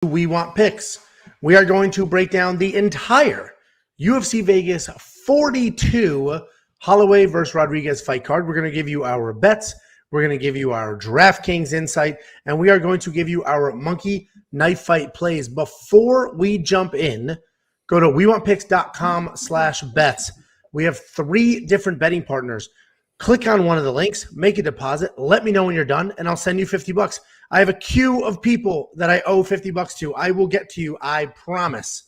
We Want Picks. We are going to break down the entire UFC Vegas 42 Holloway versus Rodriguez fight card. We're going to give you our bets. We're going to give you our DraftKings insight, and we are going to give you our monkey knife fight plays. Before we jump in, go to wewantpicks.com/bets. We have 3 different betting partners. Click on one of the links, make a deposit, let me know when you're done, and I'll send you $50. I have a queue of people that I owe $50 to. I will get to you, I promise.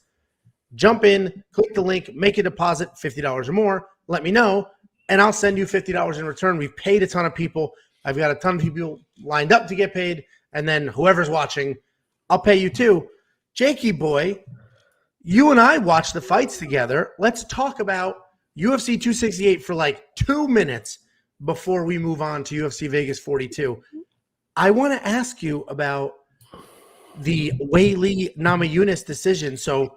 Jump in, click the link, make a deposit, $50 or more, let me know, and I'll send you $50 in return. We've paid a ton of people. I've got a ton of people lined up to get paid, and then whoever's watching, I'll pay you too. Jakey boy, you and I watched the fights together. Let's talk about UFC 268 for like 2 minutes before we move on to UFC Vegas 42. I want to ask you about the Weili Namajunas decision. So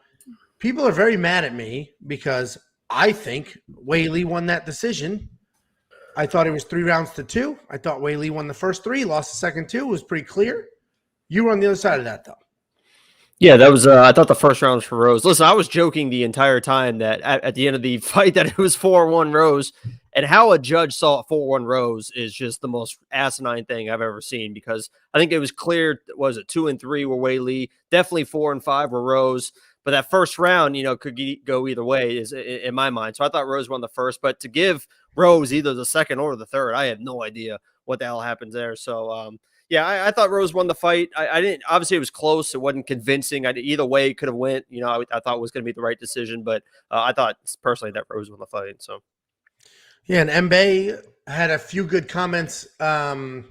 people are very mad at me because I think Weili won that decision. I thought it was 3 rounds to 2. I thought Weili won the first 3, lost the second 2. It was pretty clear. You were on the other side of that, though. Yeah, that was. I thought the first round was for Rose. Listen, I was joking the entire time that at the end of the fight that it was 4-1 Rose, and how a judge saw it 4-1 Rose is just the most asinine thing I've ever seen. Because I think it was clear. Was it 2 and 3 were Weili, definitely 4 and 5 were Rose. But that first round, could go either way is in my mind. So I thought Rose won the first, but to give Rose either the second or the third, I had no idea what the hell happens there. So yeah, I thought Rose won the fight. I didn't. Obviously, it was close. It wasn't convincing. Either way, it could have went. I thought it was going to be the right decision, but I thought personally that Rose won the fight. So, yeah, and Mbaye had a few good comments on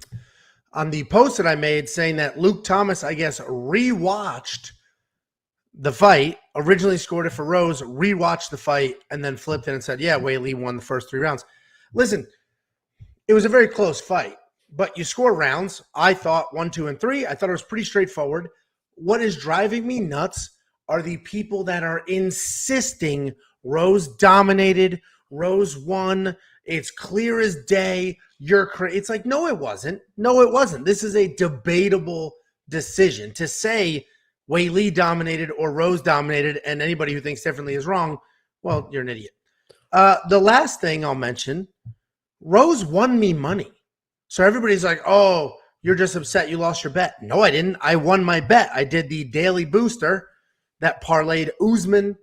the post that I made saying that Luke Thomas, I guess, rewatched the fight, originally scored it for Rose, rewatched the fight, and then flipped it and said, "Yeah, Weili won the first 3 rounds." Listen, it was a very close fight. But you score rounds. I thought 1, 2, and 3. I thought it was pretty straightforward. What is driving me nuts are the people that are insisting Rose dominated, Rose won. It's clear as day. You're crazy. It's like, no, it wasn't. No, it wasn't. This is a debatable decision. To say Weili dominated or Rose dominated and anybody who thinks differently is wrong, well, you're an idiot. The last thing I'll mention, Rose won me money. So everybody's like, oh, you're just upset you lost your bet. No, I didn't. I won my bet. I did the daily booster that parlayed Usman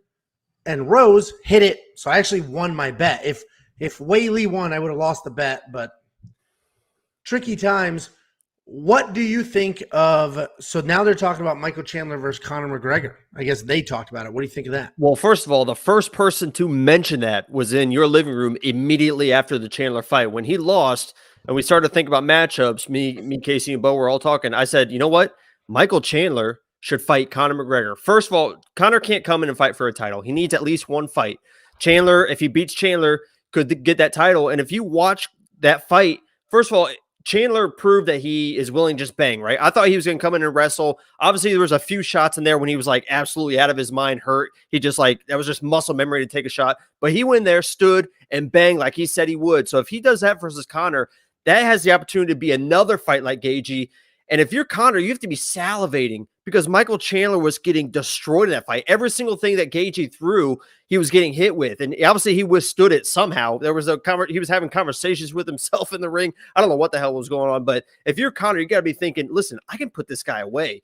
and Rose, hit it. So I actually won my bet. If Weili won, I would have lost the bet, but tricky times. What do you think of, so now they're talking about Michael Chandler versus Conor McGregor. I guess they talked about it. What do you think of that? Well, first of all, the first person to mention that was in your living room immediately after the Chandler fight. When he lost, and we started to think about matchups, me, Casey, and Bo were all talking. I said, you know what? Michael Chandler should fight Conor McGregor. First of all, Conor can't come in and fight for a title. He needs at least one fight. Chandler, if he beats Chandler, could get that title. And if you watch that fight, first of all, Chandler proved that he is willing to just bang, right? I thought he was going to come in and wrestle. Obviously, there was a few shots in there when he was like absolutely out of his mind, hurt. He just that was just muscle memory to take a shot. But he went there, stood, and banged like he said he would. So if he does that versus Conor, that has the opportunity to be another fight like Gaethje. And if you're Conor, you have to be salivating because Michael Chandler was getting destroyed in that fight. Every single thing that Gaethje threw, he was getting hit with. And obviously he withstood it somehow. There was he was having conversations with himself in the ring. I don't know what the hell was going on. But if you're Conor, you got to be thinking, listen, I can put this guy away.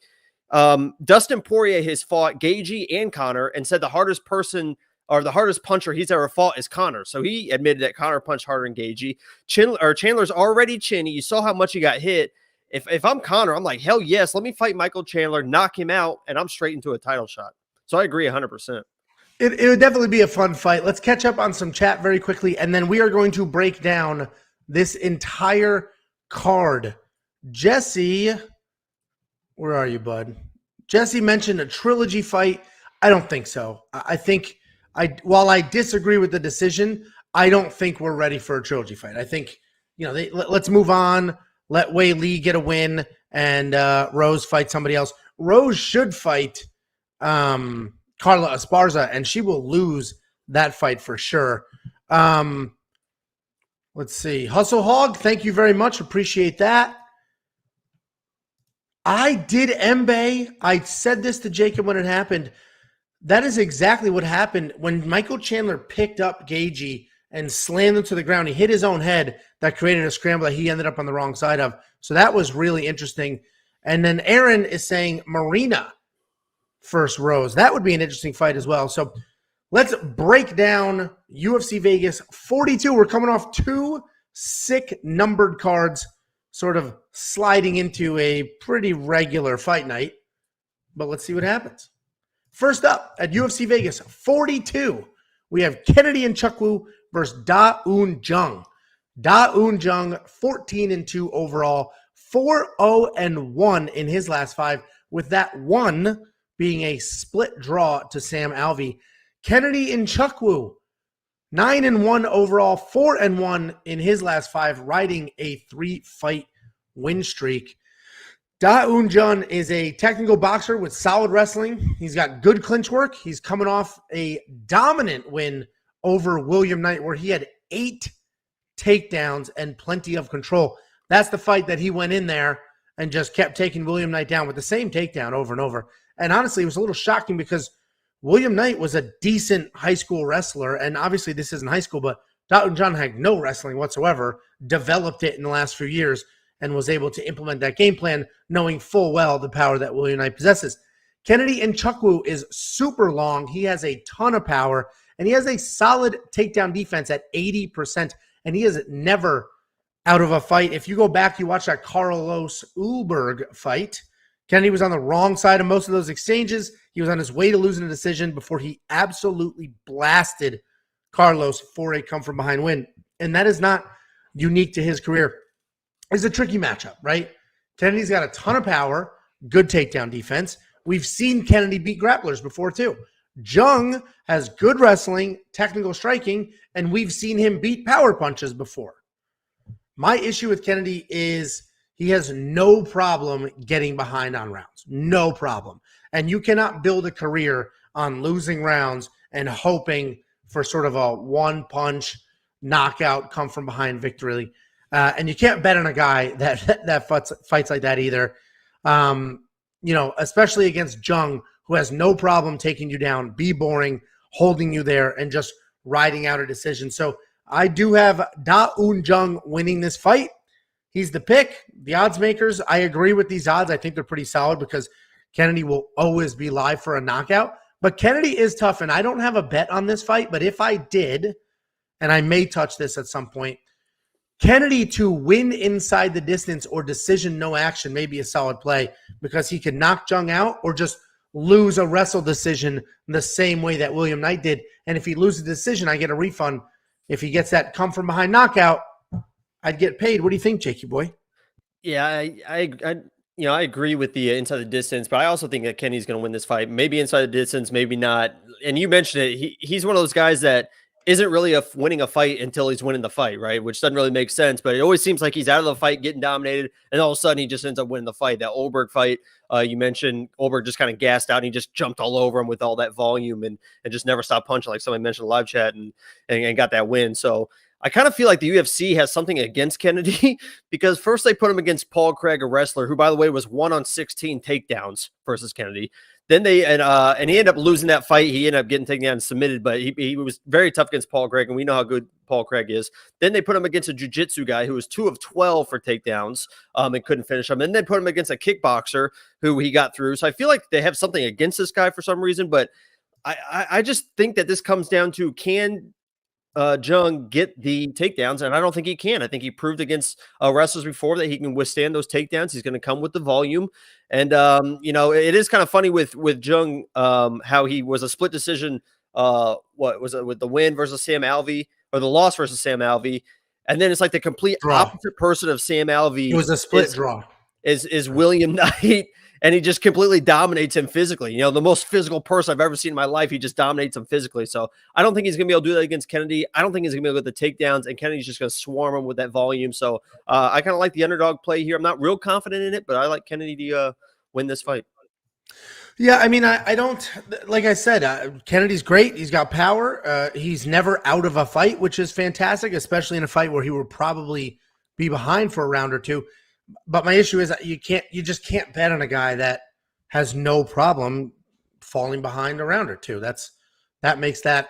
Dustin Poirier has fought Gaethje and Conor and said the hardest person or the hardest puncher he's ever fought is Conor. So he admitted that Conor punched harder than Gaethje. Chandler's already chinny. You saw how much he got hit. If I'm Conor, I'm like, hell yes, let me fight Michael Chandler, knock him out, and I'm straight into a title shot. So I agree 100%. It would definitely be a fun fight. Let's catch up on some chat very quickly, and then we are going to break down this entire card. Jesse, where are you, bud? Jesse mentioned a trilogy fight. I don't think so. I think while I disagree with the decision, I don't think we're ready for a trilogy fight. I think, let's move on. Let Weili get a win and Rose fight somebody else. Rose should fight Carla Esparza, and she will lose that fight for sure. Let's see. Hustle Hog, thank you very much. Appreciate that. I did Mbaye. I said this to Jacob when it happened. That is exactly what happened when Michael Chandler picked up Gagey and slammed him to the ground. He hit his own head. That created a scramble that he ended up on the wrong side of. So that was really interesting. And then Aaron is saying Marina first Rose. That would be an interesting fight as well. So let's break down UFC Vegas 42. We're coming off 2 sick numbered cards, sort of sliding into a pretty regular fight night. But let's see what happens. First up at UFC Vegas 42, we have Kennedy Nzechukwu versus Da Un Jung. Da Un Jung, 14-2 overall, 4-0-1 in his last 5, with that one being a split draw to Sam Alvey. Kennedy Nzechukwu, 9-1 overall, 4-1 in his last 5, riding a 3-fight win streak. Da Un Jung is a technical boxer with solid wrestling. He's got good clinch work. He's coming off a dominant win over William Knight where he had 8 takedowns and plenty of control. That's the fight that he went in there and just kept taking William Knight down with the same takedown over and over. And honestly, it was a little shocking because William Knight was a decent high school wrestler. And obviously this isn't high school, but Da Un Jung had no wrestling whatsoever, developed it in the last few years, and was able to implement that game plan, knowing full well the power that William Knight possesses. Kennedy Nzechukwu is super long. He has a ton of power, and he has a solid takedown defense at 80%, and he is never out of a fight. If you go back, you watch that Carlos Ulberg fight, Kennedy was on the wrong side of most of those exchanges. He was on his way to losing a decision before he absolutely blasted Carlos for a come-from-behind win, and that is not unique to his career. It's a tricky matchup, right? Kennedy's got a ton of power, good takedown defense. We've seen Kennedy beat grapplers before too. Jung has good wrestling, technical striking, and we've seen him beat power punches before. My issue with Kennedy is he has no problem getting behind on rounds. No problem. And you cannot build a career on losing rounds and hoping for sort of a one-punch knockout, come-from-behind victory. And you can't bet on a guy that fights like that either. Especially against Jung, who has no problem taking you down, be boring, holding you there, and just riding out a decision. So I do have Da Un Jung winning this fight. He's the pick. The odds makers, I agree with these odds. I think they're pretty solid because Kennedy will always be live for a knockout. But Kennedy is tough, and I don't have a bet on this fight. But if I did, and I may touch this at some point, Kennedy to win inside the distance or decision no action may be a solid play because he can knock Jung out or just lose a wrestle decision the same way that William Knight did. And if he loses the decision, I get a refund. If he gets that come from behind knockout, I'd get paid. What do you think, Jakey boy? Yeah, I agree with the inside the distance, but I also think that Kenny's going to win this fight. Maybe inside the distance, maybe not. And you mentioned it. He's one of those guys that isn't really winning a fight until he's winning the fight, right? Which doesn't really make sense, but it always seems like he's out of the fight, getting dominated, and all of a sudden he just ends up winning the fight. That Ulberg fight, you mentioned, Ulberg just kind of gassed out and he just jumped all over him with all that volume and just never stopped punching, like somebody mentioned in the live chat, and got that win. So I kind of feel like the UFC has something against Kennedy because first they put him against Paul Craig, a wrestler who, by the way, was 1-on-16 takedowns versus Kennedy. Then and he ended up losing that fight. He ended up getting taken down and submitted, but he was very tough against Paul Craig, and we know how good Paul Craig is. Then they put him against a jiu-jitsu guy who was 2 of 12 for takedowns and couldn't finish him. And then put him against a kickboxer who he got through. So I feel like they have something against this guy for some reason, but I just think that this comes down to can Jung get the takedowns, and I don't think he can. I think he proved against wrestlers before that he can withstand those takedowns. He's going to come with the volume, and it is kind of funny with Jung how he was a split decision. What was it with the win versus Sam Alvey or the loss versus Sam Alvey, and then it's like the complete opposite person of Sam Alvey. It was a split draw. Is William Knight. And he just completely dominates him physically. The most physical person I've ever seen in my life, he just dominates him physically. So I don't think he's going to be able to do that against Kennedy. I don't think he's going to be able to get the takedowns, and Kennedy's just going to swarm him with that volume. So I kind of like the underdog play here. I'm not real confident in it, but I like Kennedy to win this fight. Yeah, I mean, I don't, like I said, Kennedy's great. He's got power. He's never out of a fight, which is fantastic, especially in a fight where he will probably be behind for a round or two. But my issue is that you just can't bet on a guy that has no problem falling behind a round or two. That makes that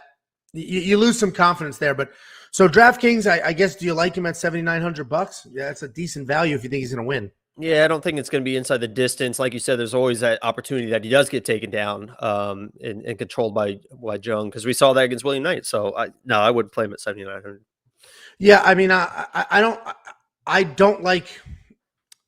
you lose some confidence there. But so DraftKings, I guess, do you like him at $7,900? Yeah, that's a decent value if you think he's going to win. Yeah, I don't think it's going to be inside the distance. Like you said, there's always that opportunity that he does get taken down and controlled by Jung, because we saw that against William Knight. So I wouldn't play him at 7,900. Yeah, I mean, I don't like.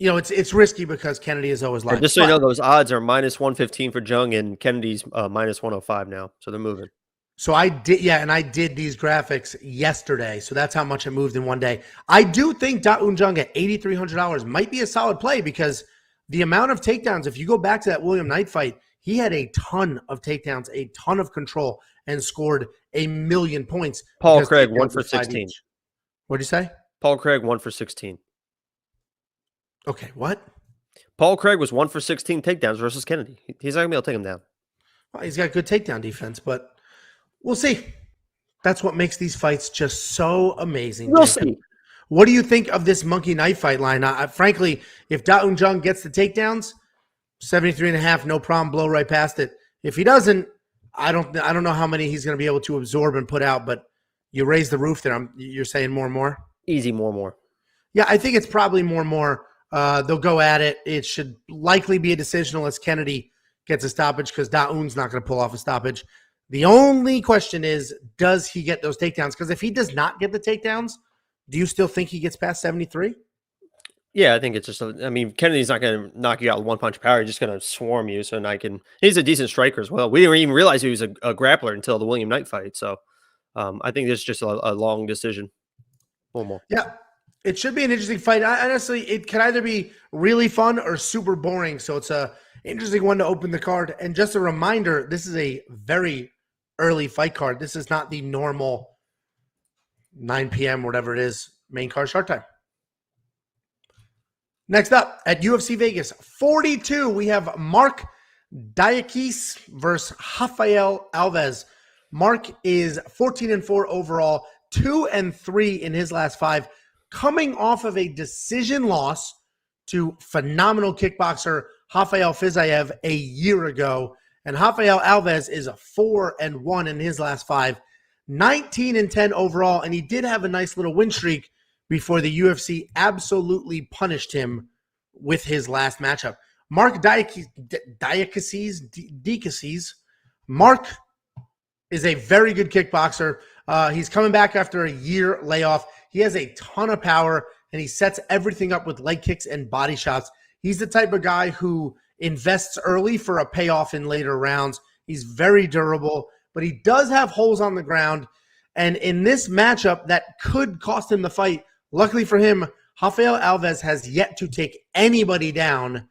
It's risky because Kennedy is always like. Just so you know, those odds are -115 for Jung, and Kennedy's -105 now. So they're moving. So I did these graphics yesterday. So that's how much it moved in one day. I do think Da Un Jung at $8,300 might be a solid play, because the amount of takedowns, if you go back to that William Knight fight, he had a ton of takedowns, a ton of control, and scored 1,000,000 points. Paul Craig, 1 for 16. What'd you say? Paul Craig, 1 for 16. Okay, what? Paul Craig was 1 for 16 takedowns versus Kennedy. He's not going to be able to take him down. Well, he's got good takedown defense, but we'll see. That's what makes these fights just so amazing. We'll see. What do you think of this monkey knife fight line? Frankly, if Da Un Jung gets the takedowns, 73.5, no problem, blow right past it. If he doesn't, I don't know how many he's going to be able to absorb and put out, but you raise the roof there. You're saying more and more? Easy, more. Yeah, I think it's probably more and more. They'll go at it. It should likely be a decision unless Kennedy gets a stoppage, because Da Un's not going to pull off a stoppage. The only question is, does he get those takedowns? Because if he does not get the takedowns, do you still think he gets past 73? Yeah, I think it's just, Kennedy's not going to knock you out with one punch power. He's just going to swarm you. So he's a decent striker as well. We didn't even realize he was a grappler until the William Knight fight. So I think it's just a long decision. One more. Yeah, it should be an interesting fight. Honestly, it could either be really fun or super boring. So it's a interesting one to open the card. And just a reminder, this is a very early fight card. This is not the normal 9 p.m., whatever it is, main card start time. Next up, at UFC Vegas 42, we have Mark Dayakis versus Rafael Alves. Mark is 14-4 overall, 2-3 in his last 5, coming off of a decision loss to phenomenal kickboxer Rafael Fiziev a year ago. And Rafael Alves is 4-1 in his last 5, 19-10 overall. And he did have a nice little win streak before the UFC absolutely punished him with his last matchup. Mark Dayakis. Mark is a very good kickboxer. He's coming back after a year layoff. He has a ton of power, and he sets everything up with leg kicks and body shots. He's the type of guy who invests early for a payoff in later rounds. He's very durable, but he does have holes on the ground. And in this matchup that could cost him the fight, luckily for him, Rafael Alves has yet to take anybody down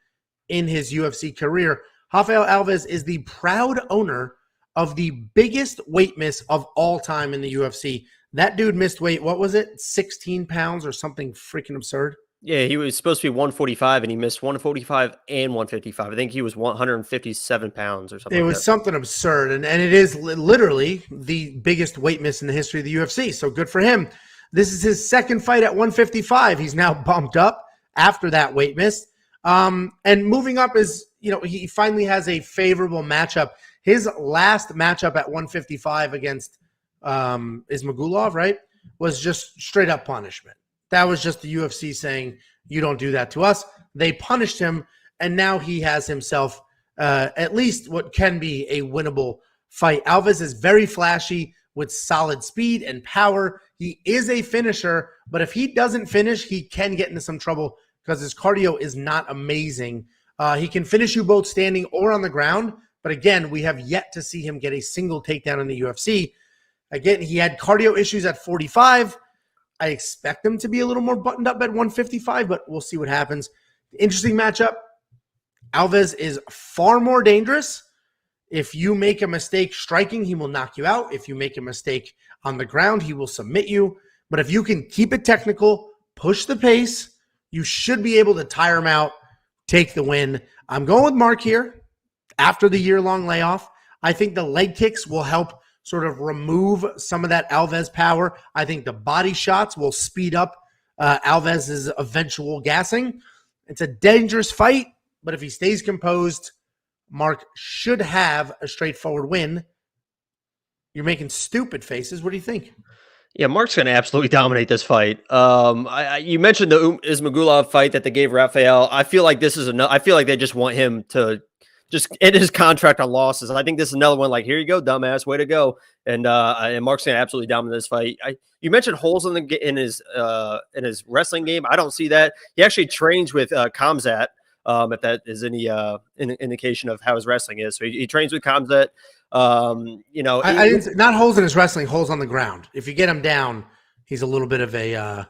in his UFC career. Rafael Alves is the proud owner of the biggest weight miss of all time in the UFC. That dude missed weight, what was it, 16 pounds or something freaking absurd? Yeah, he was supposed to be 145, and he missed 145 and 155. I think he was 157 pounds or something. It was something absurd, and it is literally the biggest weight miss in the history of the UFC, so good for him. This is his second fight at 155. He's now bumped up after that weight miss. And moving up is, he finally has a favorable matchup. His last matchup at 155 against Ismagulov, right, was just straight up punishment. That was just the UFC saying, you don't do that to us. They punished him, and now he has himself at least what can be a winnable fight. Alves is very flashy with solid speed and power. He is a finisher, but if he doesn't finish, he can get into some trouble because his cardio is not amazing. He can finish you both standing or on the ground, but again, we have yet to see him get a single takedown in the UFC. Again, he had cardio issues at 45. I expect him to be a little more buttoned up at 155, but we'll see what happens. Interesting matchup. Alves is far more dangerous. If you make a mistake striking, he will knock you out. If you make a mistake on the ground, he will submit you. But if you can keep it technical, push the pace, you should be able to tire him out, take the win. I'm going with Mark here after the year-long layoff. I think the leg kicks will help sort of remove some of that Alves power. I think the body shots will speed up Alves' eventual gassing. It's a dangerous fight, but if he stays composed, Mark should have a straightforward win. You're making stupid faces. What do you think? Yeah, Mark's going to absolutely dominate this fight. You mentioned the Ismagulov fight that they gave Rafael. I feel like this is I feel like they just want him to just end his contract on losses. I think this is another one. Like, here you go, dumbass, way to go. And Mark's going to absolutely dominate this fight. You mentioned holes in his wrestling game. I don't see that. He actually trains with Khamzat. If that is any indication of how his wrestling is, so he trains with Khamzat. I didn't, not holes in his wrestling, holes on the ground. If you get him down, he's a little bit of a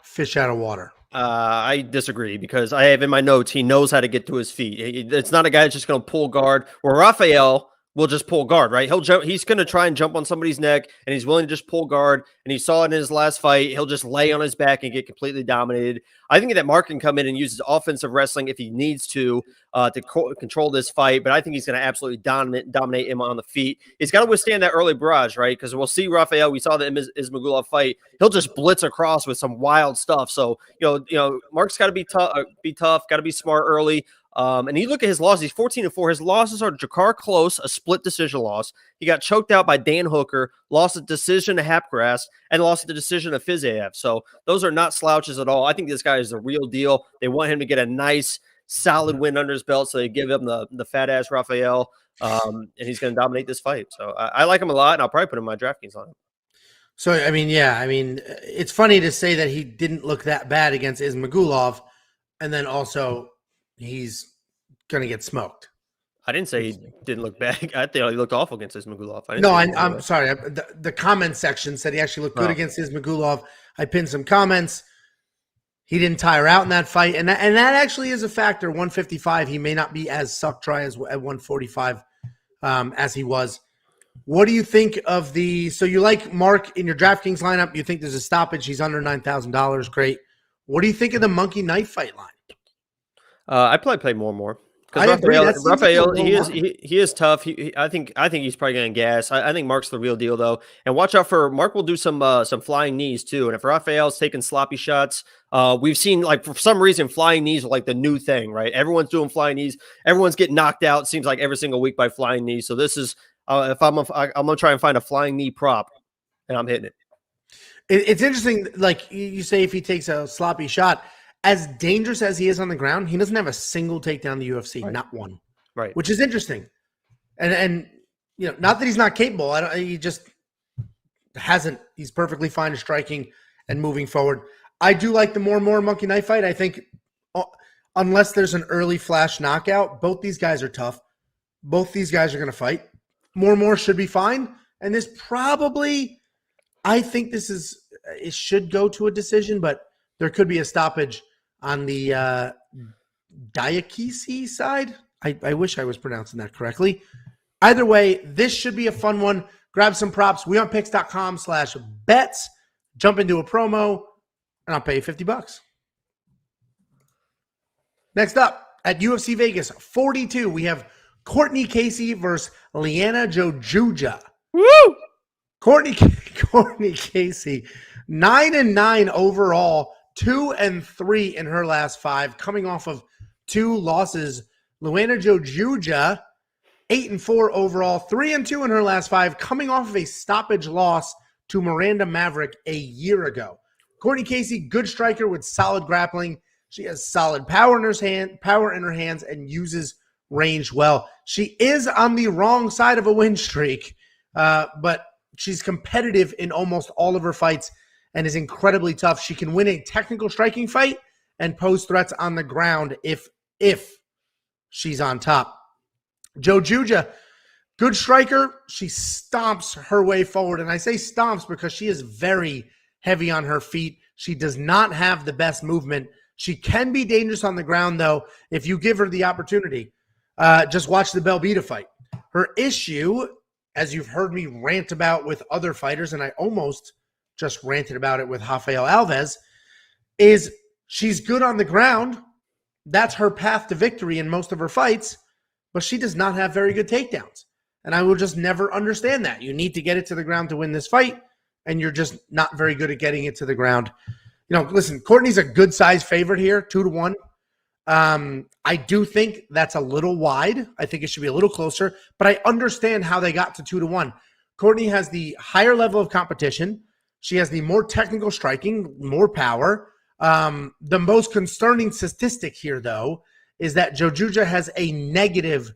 fish out of water. I disagree because I have in my notes he knows how to get to his feet. It's not a guy that's just going to pull guard. Where Rafael will just pull guard, right? He'll jump. He's going to try and jump on somebody's neck, and he's willing to just pull guard. And he saw it in his last fight. He'll just lay on his back and get completely dominated. I think that Mark can come in and use his offensive wrestling if he needs to control this fight. But I think he's going to absolutely dominate him on the feet. He's got to withstand that early barrage, right? Because we'll see Rafael. We saw the Ismagulov fight. He'll just blitz across with some wild stuff. So Mark's got to be tough. Got to be smart early. And you look at his losses, he's 14-4. His losses are Jakar Close, a split decision loss. He got choked out by Dan Hooker, lost a decision to Hapgrass, and lost the decision to Fiziev. So those are not slouches at all. I think this guy is the real deal. They want him to get a nice, solid win under his belt, so they give him the fat-ass Rafael, and he's going to dominate this fight. So I like him a lot, and I'll probably put him in my DraftKings on him. So, it's funny to say that he didn't look that bad against Ismagulov, and then also he's going to get smoked. I didn't say he didn't look bad. I think he looked awful against Ismagulov. I'm sorry. The comment section said he actually looked good against Ismagulov. I pinned some comments. He didn't tire out in that fight. And that actually is a factor. 155, he may not be as suck dry as at 145 as he was. What do you think of so you like Mark in your DraftKings lineup. You think there's a stoppage. He's under $9,000. Great. What do you think of the Monkey Knife fight line? I probably play more I agree. Rafael, he is tough. I think he's probably going to gas. I think Mark's the real deal though, and watch out for Mark. Will do some flying knees too. And if Rafael's taking sloppy shots, we've seen like for some reason flying knees are like the new thing, right? Everyone's doing flying knees. Everyone's getting knocked out. It seems like every single week by flying knees. So this is if I'm gonna try and find a flying knee prop, and I'm hitting it. It's interesting. Like you say, if he takes a sloppy shot. As dangerous as he is on the ground, he doesn't have a single takedown in the UFC, right. Not one. Right. Which is interesting. And not that he's not capable. He just hasn't. He's perfectly fine at striking and moving forward. I do like the more and more Monkey Knife fight. I think unless there's an early flash knockout, both these guys are tough. Both these guys are going to fight. More and more should be fine. And this probably, I think it should go to a decision, but there could be a stoppage on the Dayakis side. I wish I was pronouncing that correctly. Either way, this should be a fun one. Grab some props. wewantpicks.com/bets. Jump into a promo, and I'll pay you $50. Next up, at UFC Vegas 42, we have Courtney Casey versus Liana Jojuja. Woo! Courtney Casey, 9-9 overall. 2-3 in her last 5, coming off of 2 losses. Liana Jojuja, 8-4 overall, 3-2 in her last 5, coming off of a stoppage loss to Miranda Maverick a year ago. Courtney Casey, good striker with solid grappling. She has solid power in her hands, and uses range well. She is on the wrong side of a win streak, but she's competitive in almost all of her fights. And is incredibly tough. She can win a technical striking fight and pose threats on the ground if she's on top. Jojuja, good striker. She stomps her way forward. And I say stomps because she is very heavy on her feet. She does not have the best movement. She can be dangerous on the ground, though, if you give her the opportunity. Just watch the Belbita fight. Her issue, as you've heard me rant about with other fighters, and I almost just ranted about it with Rafael Alves, is she's good on the ground. That's her path to victory in most of her fights, but she does not have very good takedowns. And I will just never understand that. You need to get it to the ground to win this fight, and you're just not very good at getting it to the ground. Listen, Courtney's a good size favorite here, 2-1. I do think that's a little wide. I think it should be a little closer, but I understand how they got to 2-1. Courtney has the higher level of competition. She has the more technical striking, more power. The most concerning statistic here, though, is that Joju has a negative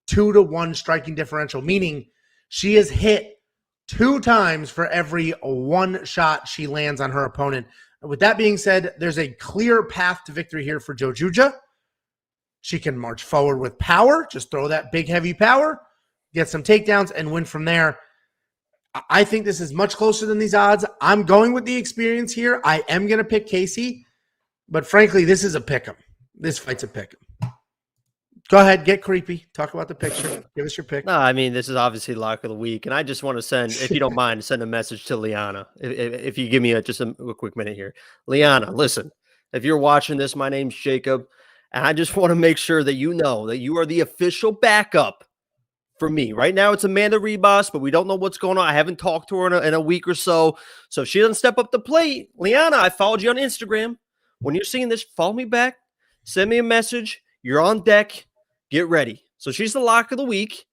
2-1 striking differential, meaning she is hit 2 times for every 1 shot she lands on her opponent. With that being said, there's a clear path to victory here for Joju. She can march forward with power, just throw that big, heavy power, get some takedowns, and win from there. I think this is much closer than these odds. I'm going with the experience here. I am going to pick Casey, but frankly, this is a pick'em. This fight's a pick'em. Go ahead, get creepy. Talk about the picture. Give us your pick. No, I mean, this is obviously lock of the week, and I just want to send, if you don't mind, send a message to Liana. If you give me just a quick minute here. Liana, listen, if you're watching this, my name's Jacob, and I just want to make sure that you know that you are the official backup for me. Right now, it's Amanda Rebus, but we don't know what's going on. I haven't talked to her in a week or so. So if she doesn't step up the plate, Liana, I followed you on Instagram. When you're seeing this, follow me back. Send me a message. You're on deck. Get ready. So she's the lock of the week.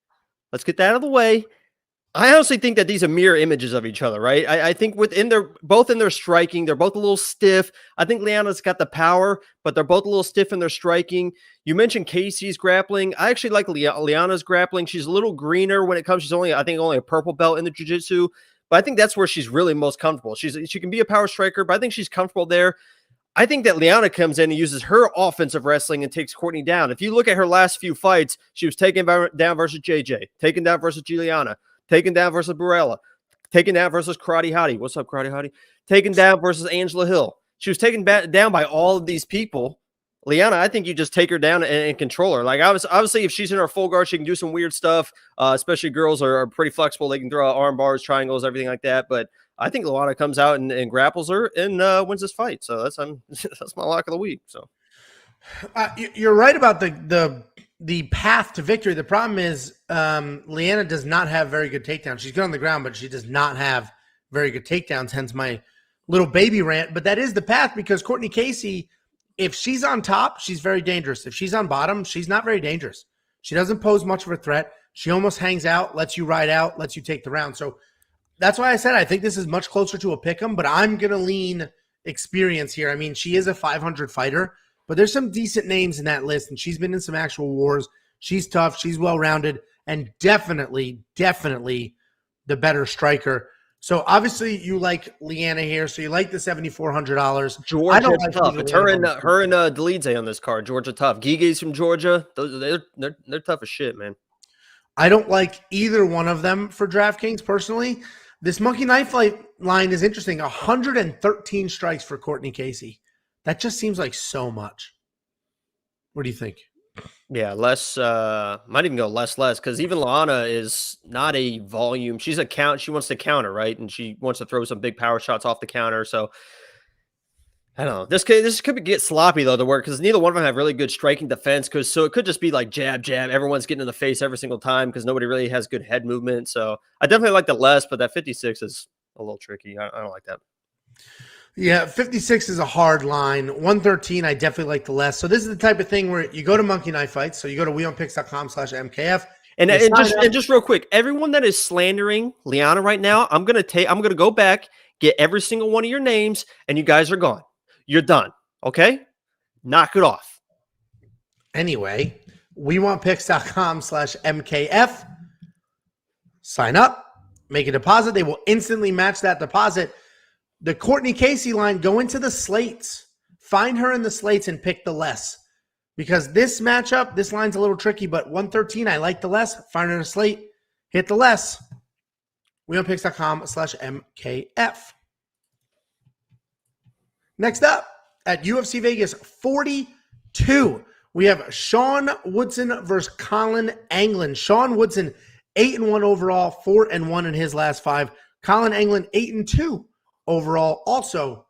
Let's get that out of the way. I honestly think that these are mirror images of each other, right? I think both in their striking, they're both a little stiff. I think Liana's got the power, but they're both a little stiff in their striking. You mentioned Casey's grappling. I actually like Liana's grappling. She's a little greener when it comes. She's only a purple belt in the jiu-jitsu, but I think that's where she's really most comfortable. She can be a power striker, but I think she's comfortable there. I think that Liana comes in and uses her offensive wrestling and takes Courtney down. If you look at her last few fights, she was taken down versus JJ, taken down versus Juliana, taken down versus Barella, taken down versus Karate Hottie. What's up, Karate Hottie? Taken down versus Angela Hill. She was taken down by all of these people. Liana, I think you just take her down and control her. Like, obviously, if she's in her full guard, she can do some weird stuff. Especially girls are pretty flexible. They can throw out arm bars, triangles, everything like that. But I think Liana comes out and grapples her and wins this fight. So that's my lock of the week. So you're right about the path to victory. The problem is Liana does not have very good takedowns. She's good on the ground, but she does not have very good takedowns, hence my little baby rant. But that is the path, because Courtney Casey, if she's on top, she's very dangerous. If she's on bottom, she's not very dangerous. She doesn't pose much of a threat. She almost hangs out, lets you ride out, lets you take the round. So that's why I said I think this is much closer to a pick'em, but I'm going to lean experience here. I mean, she is a 500 fighter, but there's some decent names in that list, and she's been in some actual wars. She's tough. She's well-rounded, and definitely the better striker. So obviously you like Liana here. So you like the $7,400. Georgia tough. It's her and Delidze on this card. Georgia tough. Gigi's from Georgia. They're tough as shit, man. I don't like either one of them for DraftKings personally. This monkey knife fight line is interesting. 113 strikes for Courtney Casey. That just seems like so much. What do you think? Yeah, less. Might even go less, because even Liana is not a volume. She's a count. She wants to counter, right? And she wants to throw some big power shots off the counter. So I don't know. This could get sloppy though, to work, because neither one of them have really good striking defense. So it could just be like jab. Everyone's getting in the face every single time because nobody really has good head movement. So I definitely like the less, but that 56 is a little tricky. I don't like that. Yeah, 56 is a hard line. 113, I definitely like the less. So this is the type of thing where you go to Monkey Knife Fights. So you go to wewantpicks.com/MKF. And just real quick, everyone that is slandering Liana right now, I'm gonna go back, get every single one of your names, and you guys are gone. You're done. Okay? Knock it off. Anyway, wewantpicks.com/MKF. Sign up, make a deposit. They will instantly match that deposit. The Courtney Casey line, go into the slates. Find her in the slates and pick the less. Because this matchup, this line's a little tricky, but 113, I like the less. Find her in a slate, hit the less. wewantpicks.com/MKF. Next up, at UFC Vegas 42, we have Shawn Woodson versus Colin Anglin. Shawn Woodson, 8-1 overall, 4-1 in his last 5. Colin Anglin, 8-2 overall, also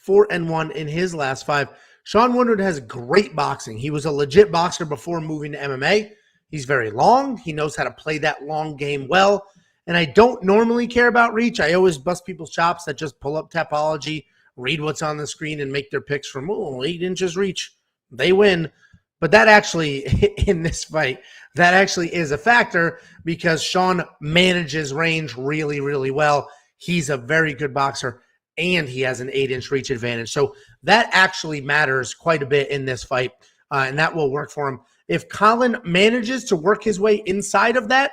4-1 in his last 5. Shawn Woodson has great boxing. He was a legit boxer before moving to MMA. He's very long. He knows how to play that long game well. And I don't normally care about reach. I always bust people's chops that just pull up Tapology, read what's on the screen, and make their picks from 8 inches reach. They win. But that actually, in this fight, that actually is a factor because Shawn manages range really, really well. He's a very good boxer, and he has an 8-inch reach advantage. So that actually matters quite a bit in this fight, and that will work for him. If Colin manages to work his way inside of that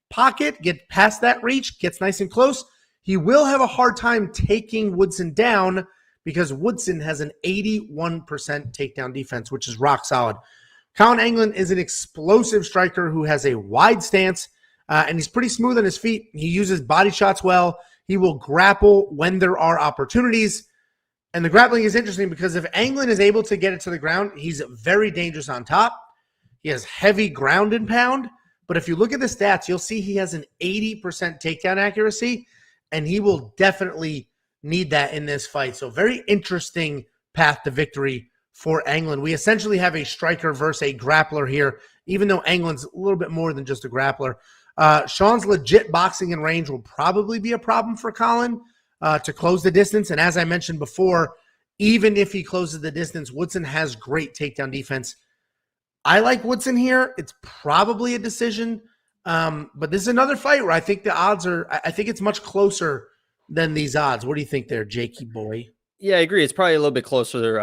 pocket, get past that reach, gets nice and close, he will have a hard time taking Woodson down because Woodson has an 81% takedown defense, which is rock solid. Colin Anglin is an explosive striker who has a wide stance, and he's pretty smooth on his feet. He uses body shots well. He will grapple when there are opportunities. And the grappling is interesting because if Anglin is able to get it to the ground, he's very dangerous on top. He has heavy ground and pound. But if you look at the stats, you'll see he has an 80% takedown accuracy, and he will definitely need that in this fight. So very interesting path to victory for Anglin. We essentially have a striker versus a grappler here, even though Anglin's a little bit more than just a grappler. Shawn's legit boxing and range will probably be a problem for Colin to close the distance. And as I mentioned before, even if he closes the distance, Woodson has great takedown defense. I like Woodson here. It's probably a decision. But this is another fight where I think the odds are, I think it's much closer than these odds. What do you think there, Jakey boy? Yeah, I agree. It's probably a little bit closer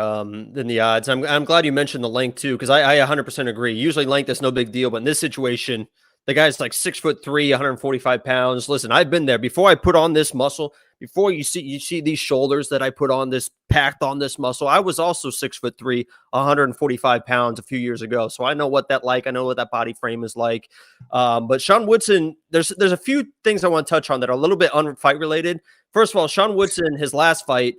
than the odds. I'm glad you mentioned the length too, because I 100% agree. Usually length is no big deal, but in this situation, the guy's like 6'3", 145 pounds. Listen, I've been there. Before I put on this muscle, before you see these shoulders that I put on this, packed on this muscle, I was also 6'3", 145 pounds a few years ago. So I know what that like. I know what that body frame is like. But Shawn Woodson, there's a few things I want to touch on that are a little bit unfight related. First of all, Shawn Woodson, his last fight,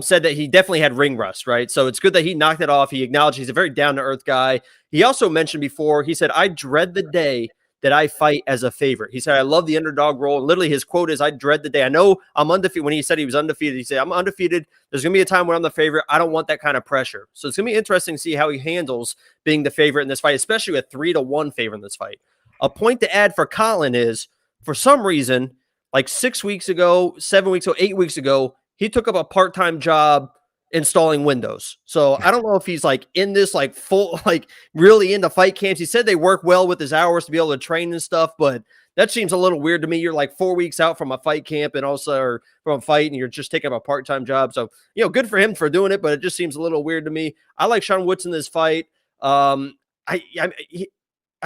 said that he definitely had ring rust, right? So it's good that he knocked it off. He acknowledged he's a very down-to-earth guy. He also mentioned before, he said, I dread the day that I fight as a favorite. He said, I love the underdog role. And literally his quote is, I dread the day. I know I'm undefeated. When he said he was undefeated, he said, I'm undefeated. There's going to be a time when I'm the favorite. I don't want that kind of pressure. So it's going to be interesting to see how he handles being the favorite in this fight, especially a 3-1 favorite in this fight. A point to add for Colin is, for some reason, like 6 weeks ago, 7 weeks ago, 8 weeks ago, he took up a part-time job installing windows. So I don't know if he's like in this like full, like really into fight camps. He said they work well with his hours to be able to train and stuff, but that seems a little weird to me. You're like 4 weeks out from a fight camp and also or from a fight and you're just taking up a part-time job. So, good for him for doing it, but it just seems a little weird to me. I like Shawn Woodson in this fight. I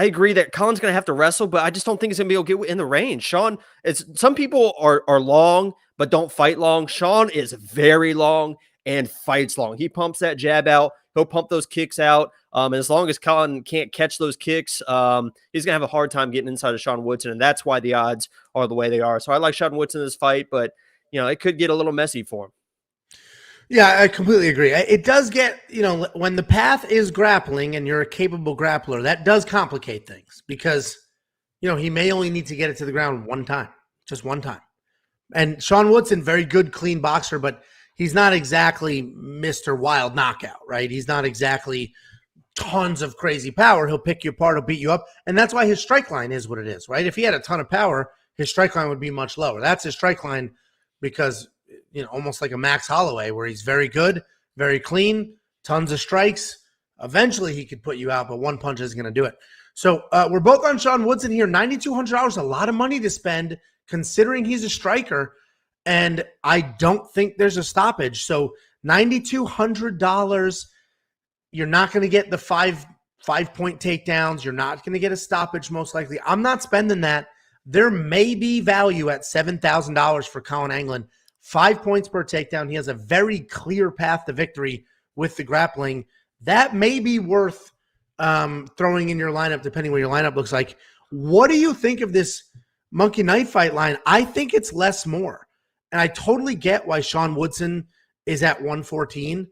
agree that Colin's going to have to wrestle, but I just don't think he's going to be able to get in the range. Shawn, some people are long, but don't fight long. Shawn is very long and fights long. He pumps that jab out. He'll pump those kicks out. And as long as Colin can't catch those kicks, he's going to have a hard time getting inside of Shawn Woodson. And that's why the odds are the way they are. So I like Shawn Woodson in this fight, but it could get a little messy for him. Yeah, I completely agree. It does get, when the path is grappling and you're a capable grappler, that does complicate things because, he may only need to get it to the ground one time, just one time. And Shawn Woodson, very good, clean boxer, but he's not exactly Mr. Wild Knockout, right? He's not exactly tons of crazy power. He'll pick you apart, he'll beat you up. And that's why his strike line is what it is, right? If he had a ton of power, his strike line would be much lower. That's his strike line because, almost like a Max Holloway where he's very good, very clean, tons of strikes. Eventually he could put you out, but one punch isn't going to do it. So we're both on Shawn Woodson here. $9,200, a lot of money to spend considering he's a striker. And I don't think there's a stoppage. So $9,200, you're not going to get the five-point takedowns. You're not going to get a stoppage most likely. I'm not spending that. There may be value at $7,000 for Colin Anglin. 5 points per takedown. He has a very clear path to victory with the grappling. That may be worth throwing in your lineup, depending what your lineup looks like. What do you think of this Monkey Knife Fight line? I think it's less more. And I totally get why Shawn Woodson is at 114.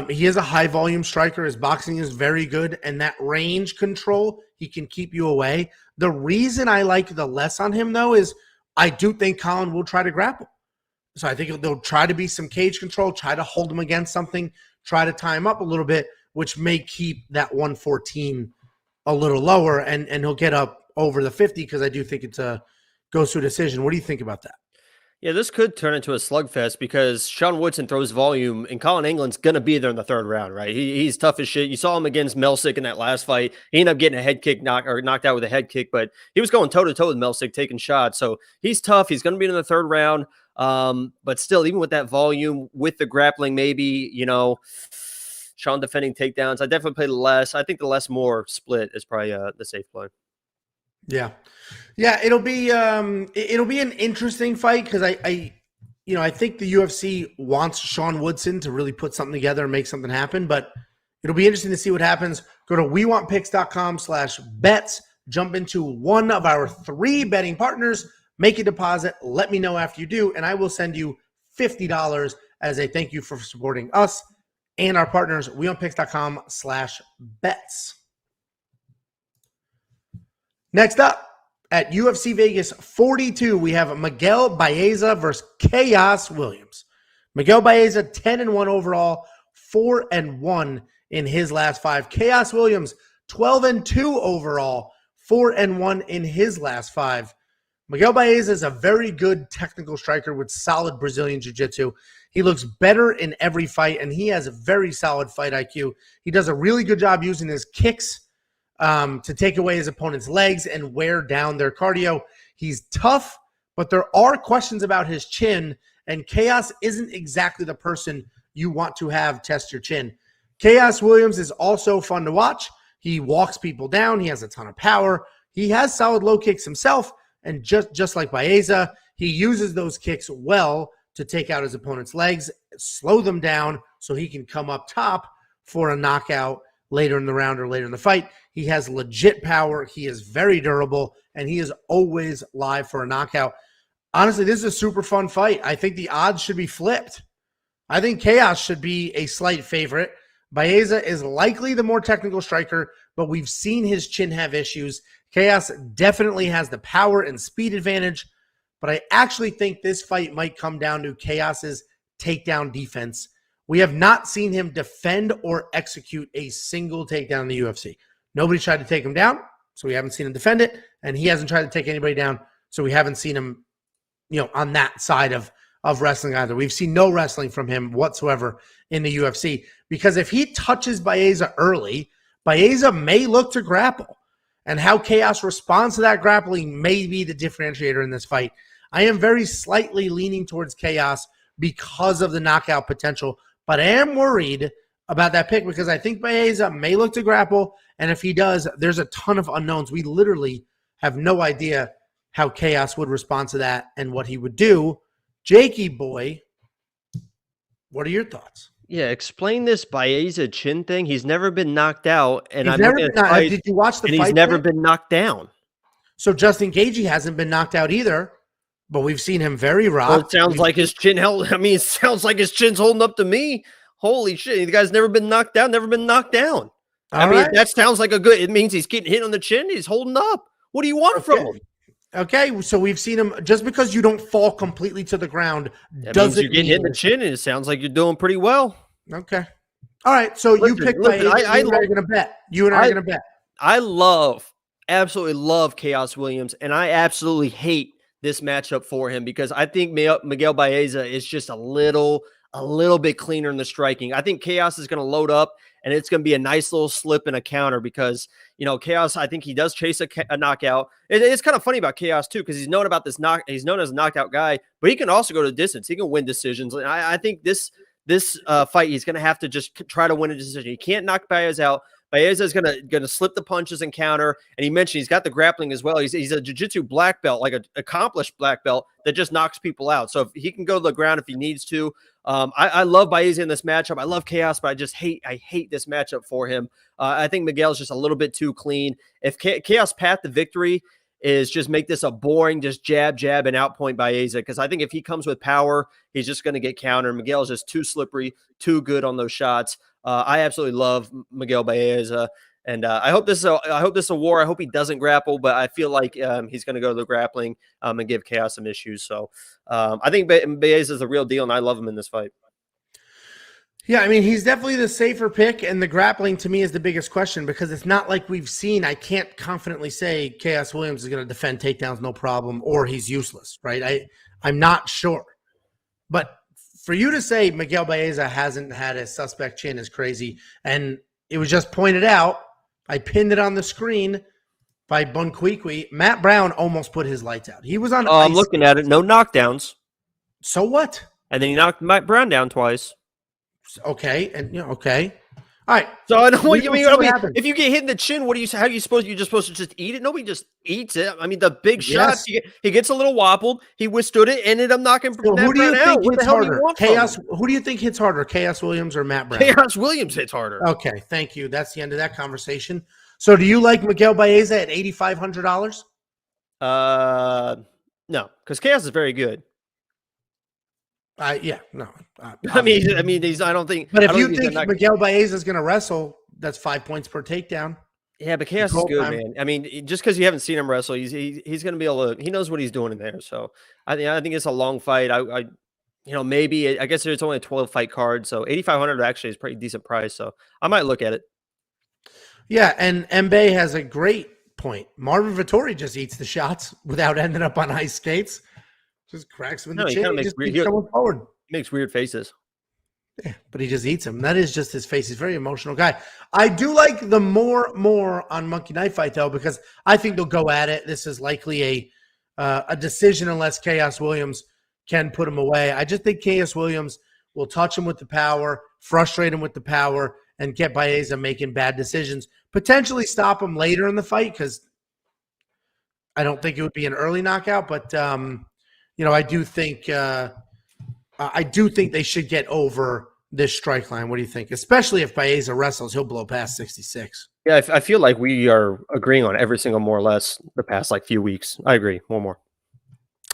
He is a high-volume striker. His boxing is very good. And that range control, he can keep you away. The reason I like the less on him, though, is I do think Colin will try to grapple. So I think they'll try to be some cage control, try to hold him against something, try to tie him up a little bit, which may keep that 114 a little lower, and he'll get up over the 50 because I do think it's a goes to a decision. What do you think about that? Yeah, this could turn into a slugfest because Sean Woodson throws volume, and Colin England's gonna be there in the third round, right? He's tough as shit. You saw him against Melsick in that last fight. He ended up getting a head kick knocked out with a head kick, but he was going toe to toe with Melsick, taking shots. So he's tough. He's gonna be in the third round. But still, even with that volume, with the grappling, maybe Sean defending takedowns. I definitely play the less. I think the less more split is probably the safe play. Yeah. It'll be an interesting fight because I think the UFC wants Sean Woodson to really put something together and make something happen, but it'll be interesting to see what happens. Go to wewantpicks.com/bets, jump into one of our 3 betting partners, make a deposit, let me know after you do, and I will send you $50 as a thank you for supporting us and our partners. wewantpicks.com/bets. Next up, at UFC Vegas 42, we have Miguel Baeza versus Chaos Williams. Miguel Baeza, 10-1 overall, 4-1 in his last 5. Chaos Williams, 12-2 overall, 4-1 in his last 5. Miguel Baeza is a very good technical striker with solid Brazilian jiu-jitsu. He looks better in every fight, and he has a very solid fight IQ. He does a really good job using his kicks to take away his opponent's legs and wear down their cardio. He's tough, but there are questions about his chin, and Chaos isn't exactly the person you want to have test your chin. Chaos Williams is also fun to watch. He walks people down. He has a ton of power. He has solid low kicks himself, and just like Baeza, he uses those kicks well to take out his opponent's legs, slow them down so he can come up top for a knockout later in the round or later in the fight. He has legit power. He is very durable, and he is always live for a knockout. Honestly, this is a super fun fight. I think the odds should be flipped. I think Chaos should be a slight favorite. Baeza is likely the more technical striker, but we've seen his chin have issues. Chaos definitely has the power and speed advantage, but I actually think this fight might come down to Chaos's takedown defense. We have not seen him defend or execute a single takedown in the UFC. Nobody tried to take him down, so we haven't seen him defend it, and he hasn't tried to take anybody down, so we haven't seen him, on that side of wrestling either. We've seen no wrestling from him whatsoever in the UFC, because if he touches Baeza early, Baeza may look to grapple, and how Chaos responds to that grappling may be the differentiator in this fight. I am very slightly leaning towards Chaos because of the knockout potential, but I am worried about that pick because I think Baeza may look to grapple, and if he does, there's a ton of unknowns. We literally have no idea how Chaos would respond to that and what he would do. Jakey boy, what are your thoughts? Yeah, explain this Baeza chin thing. He's never been knocked out, and Did you watch the fight? He's never been knocked down. So Justin Gaethje hasn't been knocked out either, but we've seen him very rocked. Well, it sounds like his chin held. I mean, it sounds like his chin's holding up to me. Holy shit! The guy's never been knocked down. Never been knocked down. I mean, that sounds like a good. It means he's getting hit on the chin. He's holding up. What do you want from him? Okay, so we've seen him. Just because you don't fall completely to the ground doesn't mean you're getting hit in the chin, and it sounds like you're doing pretty well. Okay. All right. So you picked. You and I are going to bet. You and I are going to bet. I absolutely love Chaos Williams, and I absolutely hate this matchup for him because I think Miguel Baeza is just a little bit cleaner in the striking. I think Chaos is going to load up, and it's going to be a nice little slip and a counter because, Chaos, I think he does chase a knockout. It's kind of funny about Chaos, too, because he's known about this he's known as a knockout guy, but he can also go to distance. He can win decisions. And I think this fight, he's going to have to just try to win a decision. He can't knock Baeza out. Baeza is gonna slip the punches and counter, and he mentioned he's got the grappling as well. He's a jiu-jitsu black belt, like an accomplished black belt that just knocks people out. So if he can go to the ground if he needs to. I love Baeza in this matchup. I love Chaos, but I hate this matchup for him. I think Miguel's just a little bit too clean. If Chaos' path to victory is just make this a boring, just jab, and outpoint Baeza, because I think if he comes with power, he's just going to get countered. Miguel's just too slippery, too good on those shots. I absolutely love Miguel Baeza, and I hope this is a war. I hope he doesn't grapple, but I feel like he's going to go to the grappling and give Chaos some issues. So I think Baeza is the real deal, and I love him in this fight. Yeah, I mean, he's definitely the safer pick, and the grappling to me is the biggest question because it's not like we've seen. I can't confidently say Chaos Williams is going to defend takedowns no problem or he's useless, right? I'm not sure. But for you to say Miguel Baeza hasn't had a suspect chin is crazy, and it was just pointed out. I pinned it on the screen by Bunquiqui. Matt Brown almost put his lights out. He was on ice. I'm looking at it. No knockdowns. So what? And then he knocked Matt Brown down twice. Okay, and okay. All right. So I know what you mean. Happens. If you get hit in the chin, what do you? How are you supposed? You're just supposed to just eat it? Nobody just eats it. I mean, the big shots. He gets a little wobbled. He withstood it. Ended up knocking. So who do you think hits harder? Chaos. Who do you think hits harder? Chaos Williams or Matt Brown? Chaos Williams hits harder. Okay, thank you. That's the end of that conversation. So, do you like Miguel Baeza at $8,500? No, because Chaos is very good. Yeah, no. I mean, he's. I don't think. But if you think Miguel Baeza is going to wrestle, that's 5 points per takedown. Yeah, but Chaos is good, man. I mean, just because you haven't seen him wrestle, he's going to be able to. He knows what he's doing in there. So I think it's a long fight. Maybe I guess it's only a 12-fight card, so $8,500 actually is a pretty decent price. So I might look at it. Yeah, and Mbe has a great point. Marvin Vettori just eats the shots without ending up on ice skates. Just cracks him in the chin. He just keeps going forward. Makes weird faces. Yeah, but he just eats them. That is just his face. He's a very emotional guy. I do like the more on Monkey Knife Fight, though, because I think they'll go at it. This is likely a decision unless Chaos Williams can put him away. I just think Chaos Williams will touch him with the power, frustrate him with the power, and get Baeza making bad decisions. Potentially stop him later in the fight because I don't think it would be an early knockout, but I do think they should get over this strike line. What do you think? Especially if Baeza wrestles, he'll blow past 66. Yeah, I feel like we are agreeing on every single more or less the past few weeks. I agree. One more.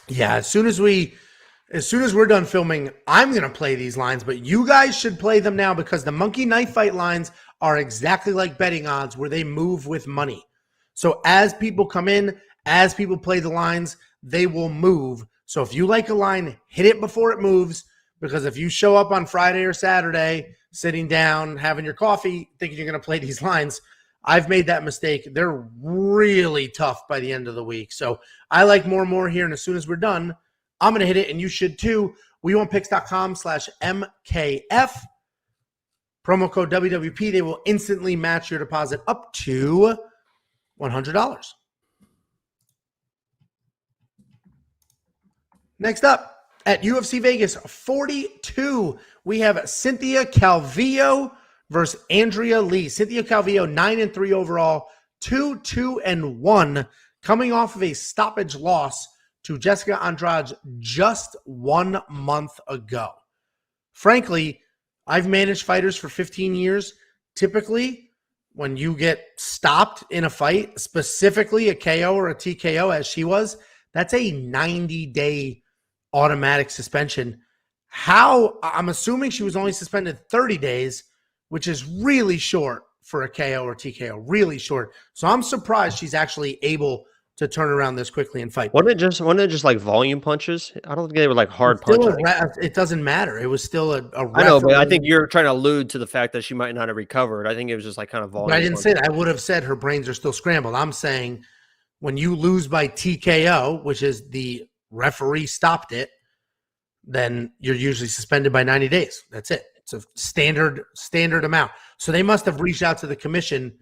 Yeah, as soon as we're done filming, I'm going to play these lines, but you guys should play them now because the Monkey Knife Fight lines are exactly like betting odds where they move with money. So as people come in, as people play the lines, they will move. So if you like a line, hit it before it moves, because if you show up on Friday or Saturday, sitting down, having your coffee, thinking you're going to play these lines, I've made that mistake. They're really tough by the end of the week. So I like more here, and as soon as we're done, I'm going to hit it, and you should too. wewantpicks.com/MKF. Promo code WWP. They will instantly match your deposit up to $100. Next up, at UFC Vegas 42, we have Cynthia Calvillo versus Andrea Lee. Cynthia Calvillo, 9-3 overall, 2-2-1, coming off of a stoppage loss to Jessica Andrade just 1 month ago. Frankly, I've managed fighters for 15 years. Typically, when you get stopped in a fight, specifically a KO or a TKO as she was, that's a 90-day automatic suspension. I'm assuming she was only suspended 30 days, which is really short for a KO or TKO, really short. So I'm surprised she's actually able to turn around this quickly and fight. Wasn't it just like volume punches? I don't think they were like hard punches. It doesn't matter. It was still a I know, but I think you're trying to allude to the fact that she might not have recovered. I think it was just like kind of volume. But I didn't say that. I would have said her brains are still scrambled. I'm saying when you lose by TKO, which is the referee stopped it, then you're usually suspended by 90 days. That's it. It's a standard amount. So they must have reached out to the commission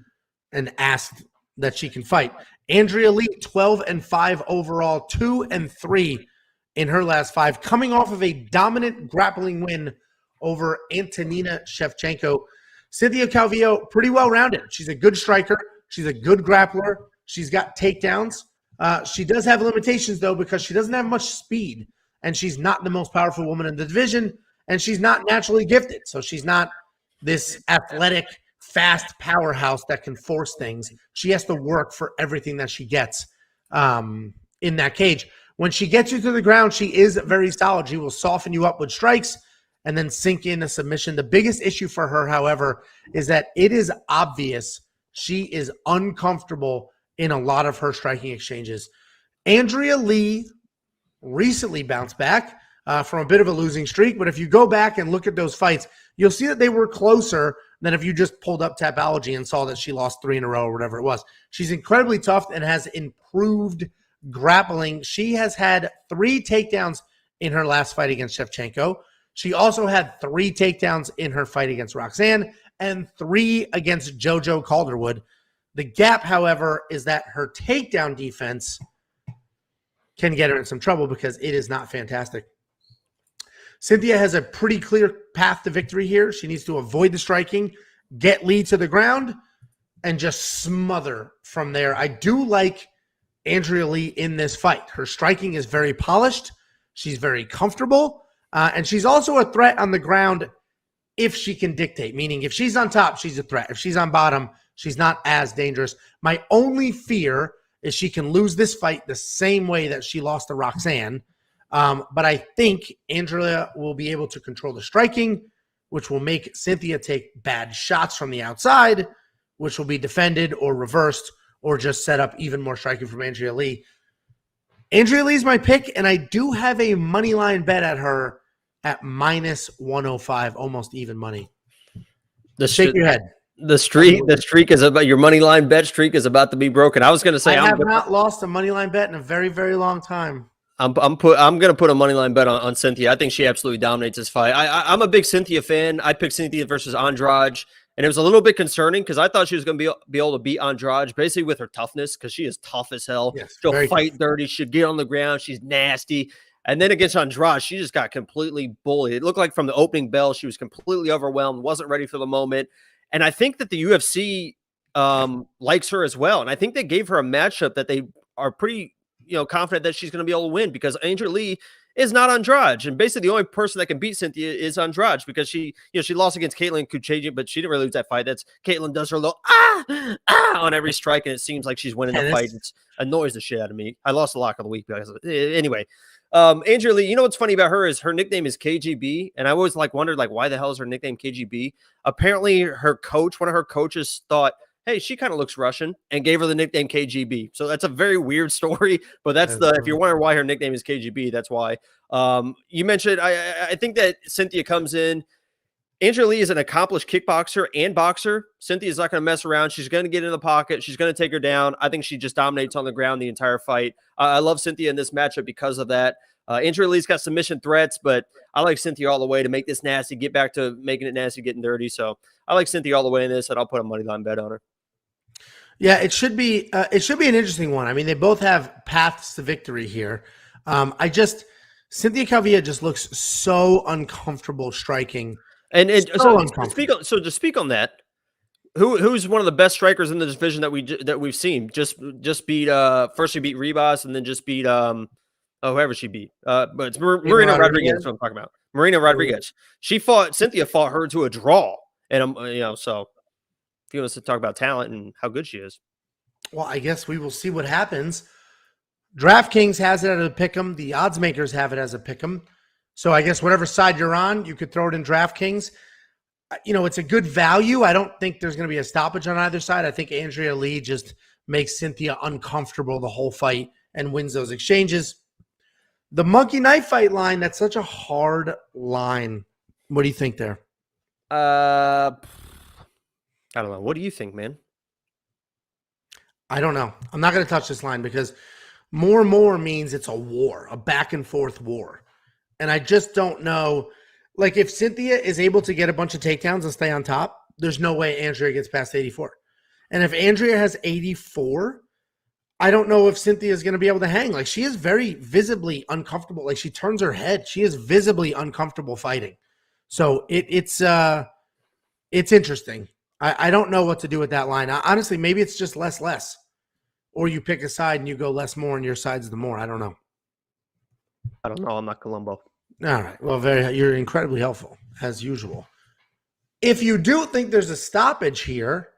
and asked that she can fight. Andrea Lee, 12-5 overall, 2-3 in her last 5, coming off of a dominant grappling win over Antonina Shevchenko. Cynthia Calvillo, pretty well-rounded. She's a good striker. She's a good grappler. She's got takedowns. She does have limitations, though, because she doesn't have much speed, and she's not the most powerful woman in the division, and she's not naturally gifted. So she's not this athletic, fast powerhouse that can force things. She has to work for everything that she gets in that cage. When she gets you to the ground, she is very solid. She will soften you up with strikes and then sink in a submission. The biggest issue for her, however, is that it is obvious she is uncomfortable in a lot of her striking exchanges. Andrea Lee recently bounced back from a bit of a losing streak, but if you go back and look at those fights, you'll see that they were closer than if you just pulled up Tapology and saw that she lost 3 in a row or whatever it was. She's incredibly tough and has improved grappling. She has had 3 takedowns in her last fight against Shevchenko. She also had 3 takedowns in her fight against Roxanne and 3 against Jojo Calderwood. The gap, however, is that her takedown defense can get her in some trouble because it is not fantastic. Cynthia has a pretty clear path to victory here. She needs to avoid the striking, get Lee to the ground, and just smother from there. I do like Andrea Lee in this fight. Her striking is very polished. She's very comfortable. And she's also a threat on the ground if she can dictate, meaning if she's on top, she's a threat. If she's on bottom, she's not as dangerous. My only fear is she can lose this fight the same way that she lost to Roxanne. But I think Andrea will be able to control the striking, which will make Cynthia take bad shots from the outside, which will be defended or reversed or just set up even more striking from Andrea Lee. Andrea Lee's my pick, and I do have a money line bet at her at minus 105, almost even money. Shake your head. The streak is about your money line bet streak is about to be broken. I was going to say I have not lost a money line bet in a very, very long time. I'm going to put a money line bet on Cynthia. I think she absolutely dominates this fight. I'm a big Cynthia fan. I picked Cynthia versus Andrade, and it was a little bit concerning because I thought she was going to be able to beat Andrade basically with her toughness because she is tough as hell. Yes, she'll fight dirty. She'll get on the ground. She's nasty. And then against Andrade, she just got completely bullied. It looked like from the opening bell, she was completely overwhelmed, wasn't ready for the moment. And I think that the UFC likes her as well. And I think they gave her a matchup that they are pretty confident that she's going to be able to win because Andrea Lee is not Andrade. And basically the only person that can beat Cynthia is Andrade because she lost against Caitlin Kuchajian, but she didn't really lose that fight. Caitlin does her little on every strike, and it seems like she's winning the fight. It annoys the shit out of me. I lost a lock of the week because anyway. Andrea Lee, what's funny about her is her nickname is KGB, and I always wondered why the hell is her nickname KGB? Apparently one of her coaches thought, hey, she kind of looks Russian, and gave her the nickname KGB. So that's a very weird story, but if you're wondering why her nickname is KGB, that's why. You mentioned, I think that Cynthia comes in. Andrea Lee is an accomplished kickboxer and boxer. Cynthia's not going to mess around. She's going to get in the pocket. She's going to take her down. I think she just dominates on the ground the entire fight. I love Cynthia in this matchup because of that. Andrea Lee's got submission threats, but I like Cynthia all the way to make this nasty, get back to making it nasty, getting dirty. So I like Cynthia all the way in this, and I'll put a money line bet on her. Yeah, it should be an interesting one. I mean, they both have paths to victory here. Cynthia Calvillo just looks so uncomfortable striking. And to speak on that, who's one of the best strikers in the division that we've seen? Just beat first she beat Ribas and then just beat whoever she beat. But it's Marina Rodriguez. That's what I'm talking about. Marina Rodriguez. Cynthia fought her to a draw, and so if you want us to talk about talent and how good she is. Well, I guess we will see what happens. DraftKings has it as a pick'em. The odds makers have it as a pick'em. So I guess whatever side you're on, you could throw it in DraftKings. It's a good value. I don't think there's going to be a stoppage on either side. I think Andrea Lee just makes Cynthia uncomfortable the whole fight and wins those exchanges. The monkey knife fight line, that's such a hard line. What do you think there? I don't know. What do you think, man? I don't know. I'm not going to touch this line because more means it's a war, a back and forth war. And I just don't know. If Cynthia is able to get a bunch of takedowns and stay on top, there's no way Andrea gets past 84. And if Andrea has 84, I don't know if Cynthia is going to be able to hang. She is very visibly uncomfortable. She turns her head. She is visibly uncomfortable fighting. So it's interesting. I don't know what to do with that line. Honestly, maybe it's just less. Or you pick a side and you go less more and your side's the more. I don't know. I don't know. I'm not Columbo. All right. Well, you're incredibly helpful, as usual. If you do think there's a stoppage here,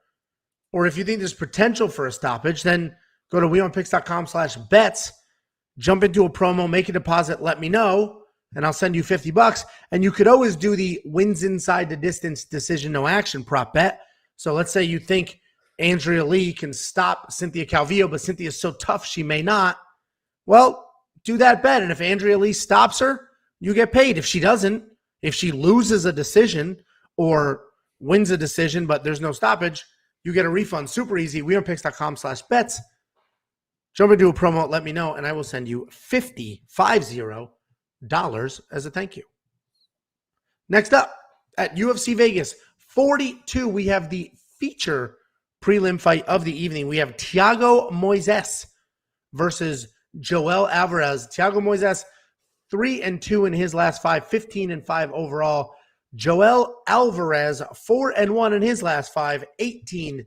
or if you think there's potential for a stoppage, then go to wewantpicks.com/bets, jump into a promo, make a deposit, let me know, and I'll send you $50. And you could always do the wins inside the distance decision, no action prop bet. So let's say you think Andrea Lee can stop Cynthia Calvillo, but Cynthia's so tough she may not. Well, do that bet. And if Andrea Lee stops her, you get paid. If she doesn't, if she loses a decision or wins a decision, but there's no stoppage, you get a refund. Super easy. wewantpicks.com/bets. Jump into a promo, let me know, and I will send you $50 as a thank you. Next up, at UFC Vegas 42, we have the feature prelim fight of the evening. We have Thiago Moises versus Joel Alvarez. Thiago Moises, 3-2 in his last 5, 15-5 overall. Joel Alvarez, 4-1 in his last 5, 18-2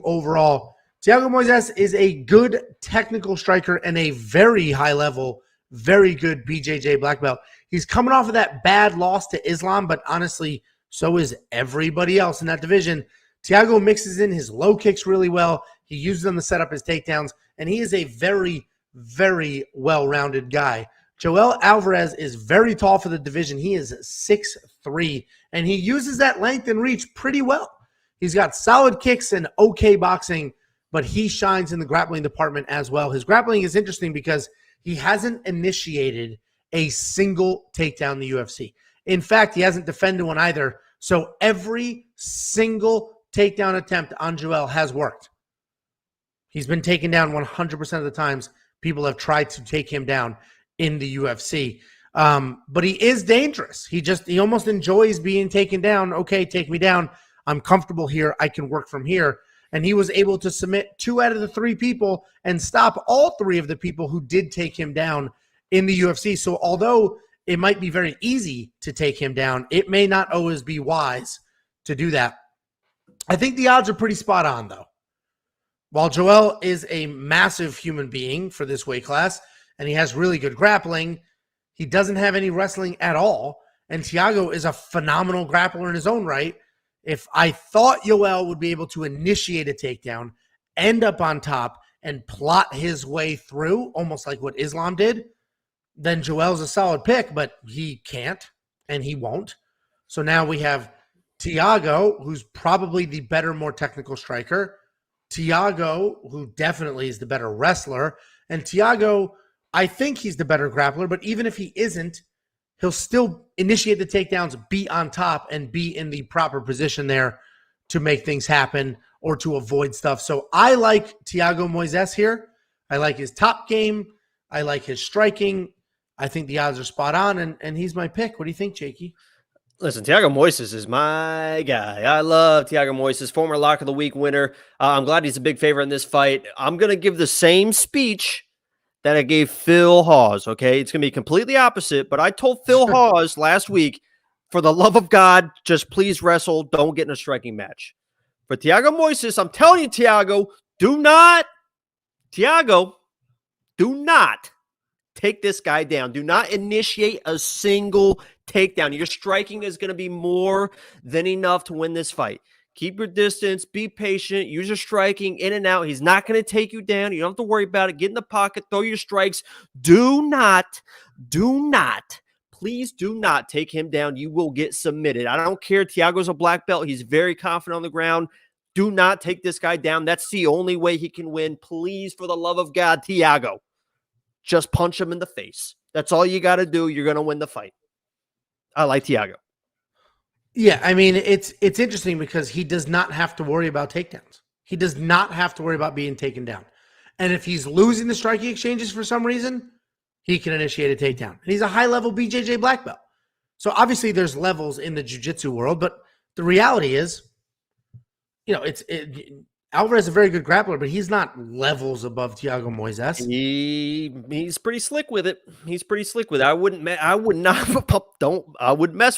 overall. Thiago Moises is a good technical striker and a very high level, very good BJJ black belt. He's coming off of that bad loss to Islam, but honestly, so is everybody else in that division. Thiago mixes in his low kicks really well. He uses them to set up his takedowns, and he is a very, very well-rounded guy. Joel Alvarez is very tall for the division. He is 6'3", and he uses that length and reach pretty well. He's got solid kicks and okay boxing, but he shines in the grappling department as well. His grappling is interesting because he hasn't initiated a single takedown in the UFC. In fact, he hasn't defended one either. So every single takedown attempt on Joel has worked. He's been taken down 100% of the times people have tried to take him down in the UFC. But he is dangerous. He almost enjoys being taken down. Okay, take me down. I'm comfortable here. I can work from here. And he was able to submit 2 out of the 3 people and stop all 3 of the people who did take him down in the UFC. So although it might be very easy to take him down, it may not always be wise to do that. I think the odds are pretty spot on, though. While Joel is a massive human being for this weight class, and he has really good grappling, he doesn't have any wrestling at all. And Thiago is a phenomenal grappler in his own right. If I thought Joel would be able to initiate a takedown, end up on top, and plot his way through, almost like what Islam did, then Joel's a solid pick, but he can't, and he won't. So now we have Thiago, who's probably the better, more technical striker. Thiago, who definitely is the better wrestler. And Thiago, I think he's the better grappler, but even if he isn't, he'll still initiate the takedowns, be on top, and be in the proper position there to make things happen or to avoid stuff. So I like Thiago Moises here. I like his top game. I like his striking. I think the odds are spot on, and he's my pick. What do you think, Jakey? Listen, Thiago Moises is my guy. I love Thiago Moises, former Lock of the Week winner. I'm glad he's a big favorite in this fight. I'm going to give the same speech that I gave Phil Hawes, okay? It's going to be completely opposite, but I told Phil Hawes last week, for the love of God, just please wrestle. Don't get in a striking match. For Thiago Moises, I'm telling you, Thiago, do not take this guy down. Do not initiate a single takedown. Your striking is going to be more than enough to win this fight. Keep your distance. Be patient. Use your striking in and out. He's not going to take you down. You don't have to worry about it. Get in the pocket. Throw your strikes. Please do not take him down. You will get submitted. I don't care. Thiago's a black belt. He's very confident on the ground. Do not take this guy down. That's the only way he can win. Please, for the love of God, Thiago, just punch him in the face. That's all you got to do. You're going to win the fight. I like Thiago. Yeah, I mean, it's interesting because he does not have to worry about takedowns. He does not have to worry about being taken down. And if he's losing the striking exchanges for some reason, he can initiate a takedown. And he's a high-level BJJ black belt. So obviously there's levels in the jiu-jitsu world, but the reality is, you know, Alvarez is a very good grappler, but he's not levels above Thiago Moises. He's pretty slick with it. I wouldn't mess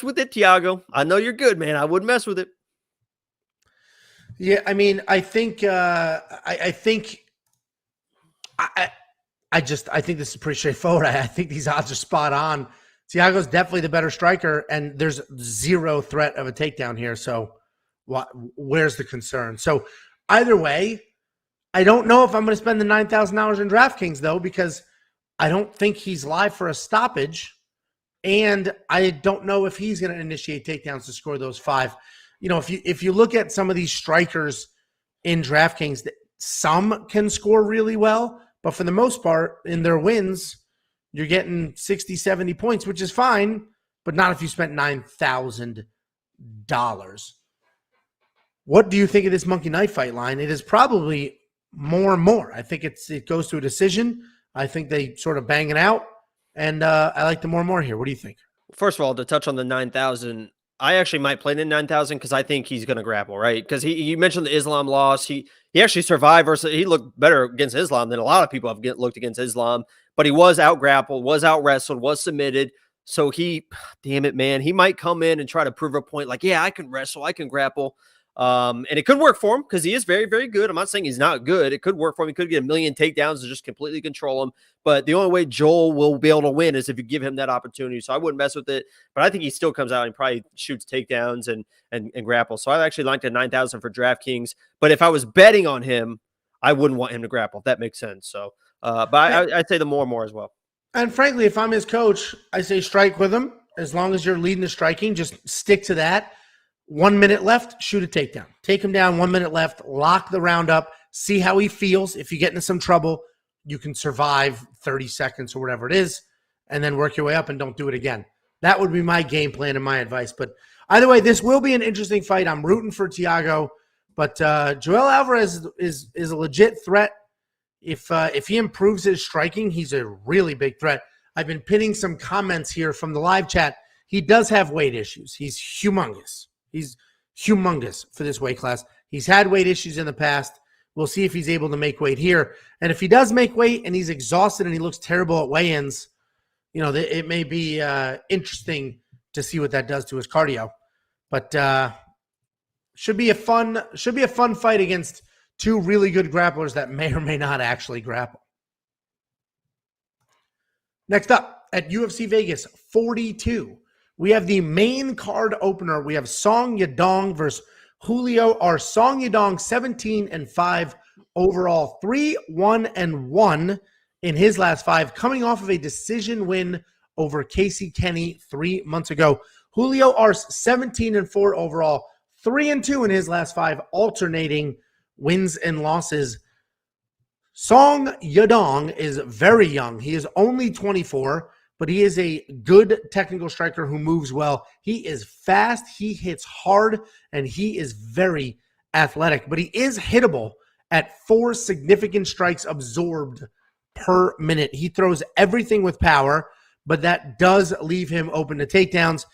with it, Thiago. I know you're good, man. I wouldn't mess with it. Yeah, I mean, I think I think this is pretty straightforward. I think these odds are spot on. Thiago's definitely the better striker, and there's zero threat of a takedown here. So where's the concern? So either way, I don't know if I'm going to spend the $9,000 in DraftKings, though, because I don't think he's live for a stoppage, and I don't know if he's going to initiate takedowns to score those 5. You know, if you look at some of these strikers in DraftKings, some can score really well, but for the most part, in their wins, you're getting 60, 70 points, which is fine, but not if you spent $9,000. What do you think of this monkey knife fight line? It is probably more and more. I think it goes to a decision. I think they sort of bang it out. And I like the more and more here. What do you think? First of all, to touch on the 9,000, I actually might play in 9,000 because I think he's going to grapple, right? Because you mentioned the Islam loss. He actually survived versus, he looked better against Islam than a lot of people have looked against Islam, but he was out grappled, was out wrestled, was submitted. So damn it, man, he might come in and try to prove a point like, yeah, I can wrestle, I can grapple. And it could work for him because he is very, very good. I'm not saying he's not good. It could work for him. He could get a million takedowns to just completely control him. But the only way Joel will be able to win is if you give him that opportunity. So I wouldn't mess with it. But I think he still comes out and probably shoots takedowns and grapple. So I actually like the 9,000 for DraftKings. But if I was betting on him, I wouldn't want him to grapple, if that makes sense. So, but I'd say the more and more as well. And frankly, if I'm his coach, I say strike with him. As long as you're leading the striking, just stick to that. 1 minute left, shoot a takedown. Take him down, 1 minute left, lock the round up, see how he feels. If you get into some trouble, you can survive 30 seconds or whatever it is, and then work your way up and don't do it again. That would be my game plan and my advice. But either way, this will be an interesting fight. I'm rooting for Thiago, but Joel Alvarez is a legit threat. If he improves his striking, he's a really big threat. I've been pinning some comments here from the live chat. He does have weight issues. He's humongous. He's humongous for this weight class. He's had weight issues in the past. We'll see if he's able to make weight here. And if he does make weight and he's exhausted and he looks terrible at weigh-ins, it may be interesting to see what that does to his cardio. But should be a fun fight against two really good grapplers that may or may not actually grapple. Next up at UFC Vegas 42. We have the main card opener. We have Song Yadong versus Julio. Our Song Yadong 17-5 overall, 3-1-1 in his last 5, coming off of a decision win over Casey Kenny 3 months ago. Julio Arce 17-4 overall, 3-2 in his last 5, alternating wins and losses. Song Yadong is very young. He is only 24. But he is a good technical striker who moves well. He is fast, he hits hard, and he is very athletic. But he is hittable at 4 significant strikes absorbed per minute. He throws everything with power, but that does leave him open to takedowns.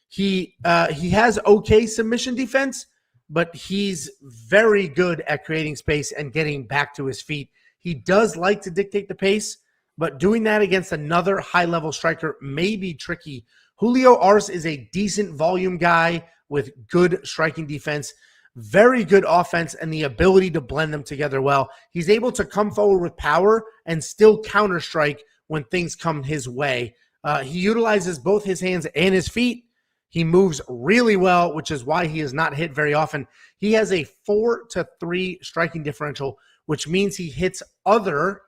He has okay submission defense, but he's very good at creating space and getting back to his feet. He does like to dictate the pace, but doing that against another high-level striker may be tricky. Julio Arce is a decent volume guy with good striking defense, very good offense, and the ability to blend them together well. He's able to come forward with power and still counter-strike when things come his way. He utilizes both his hands and his feet. He moves really well, which is why he is not hit very often. He has a 4-3 striking differential, which means he hits others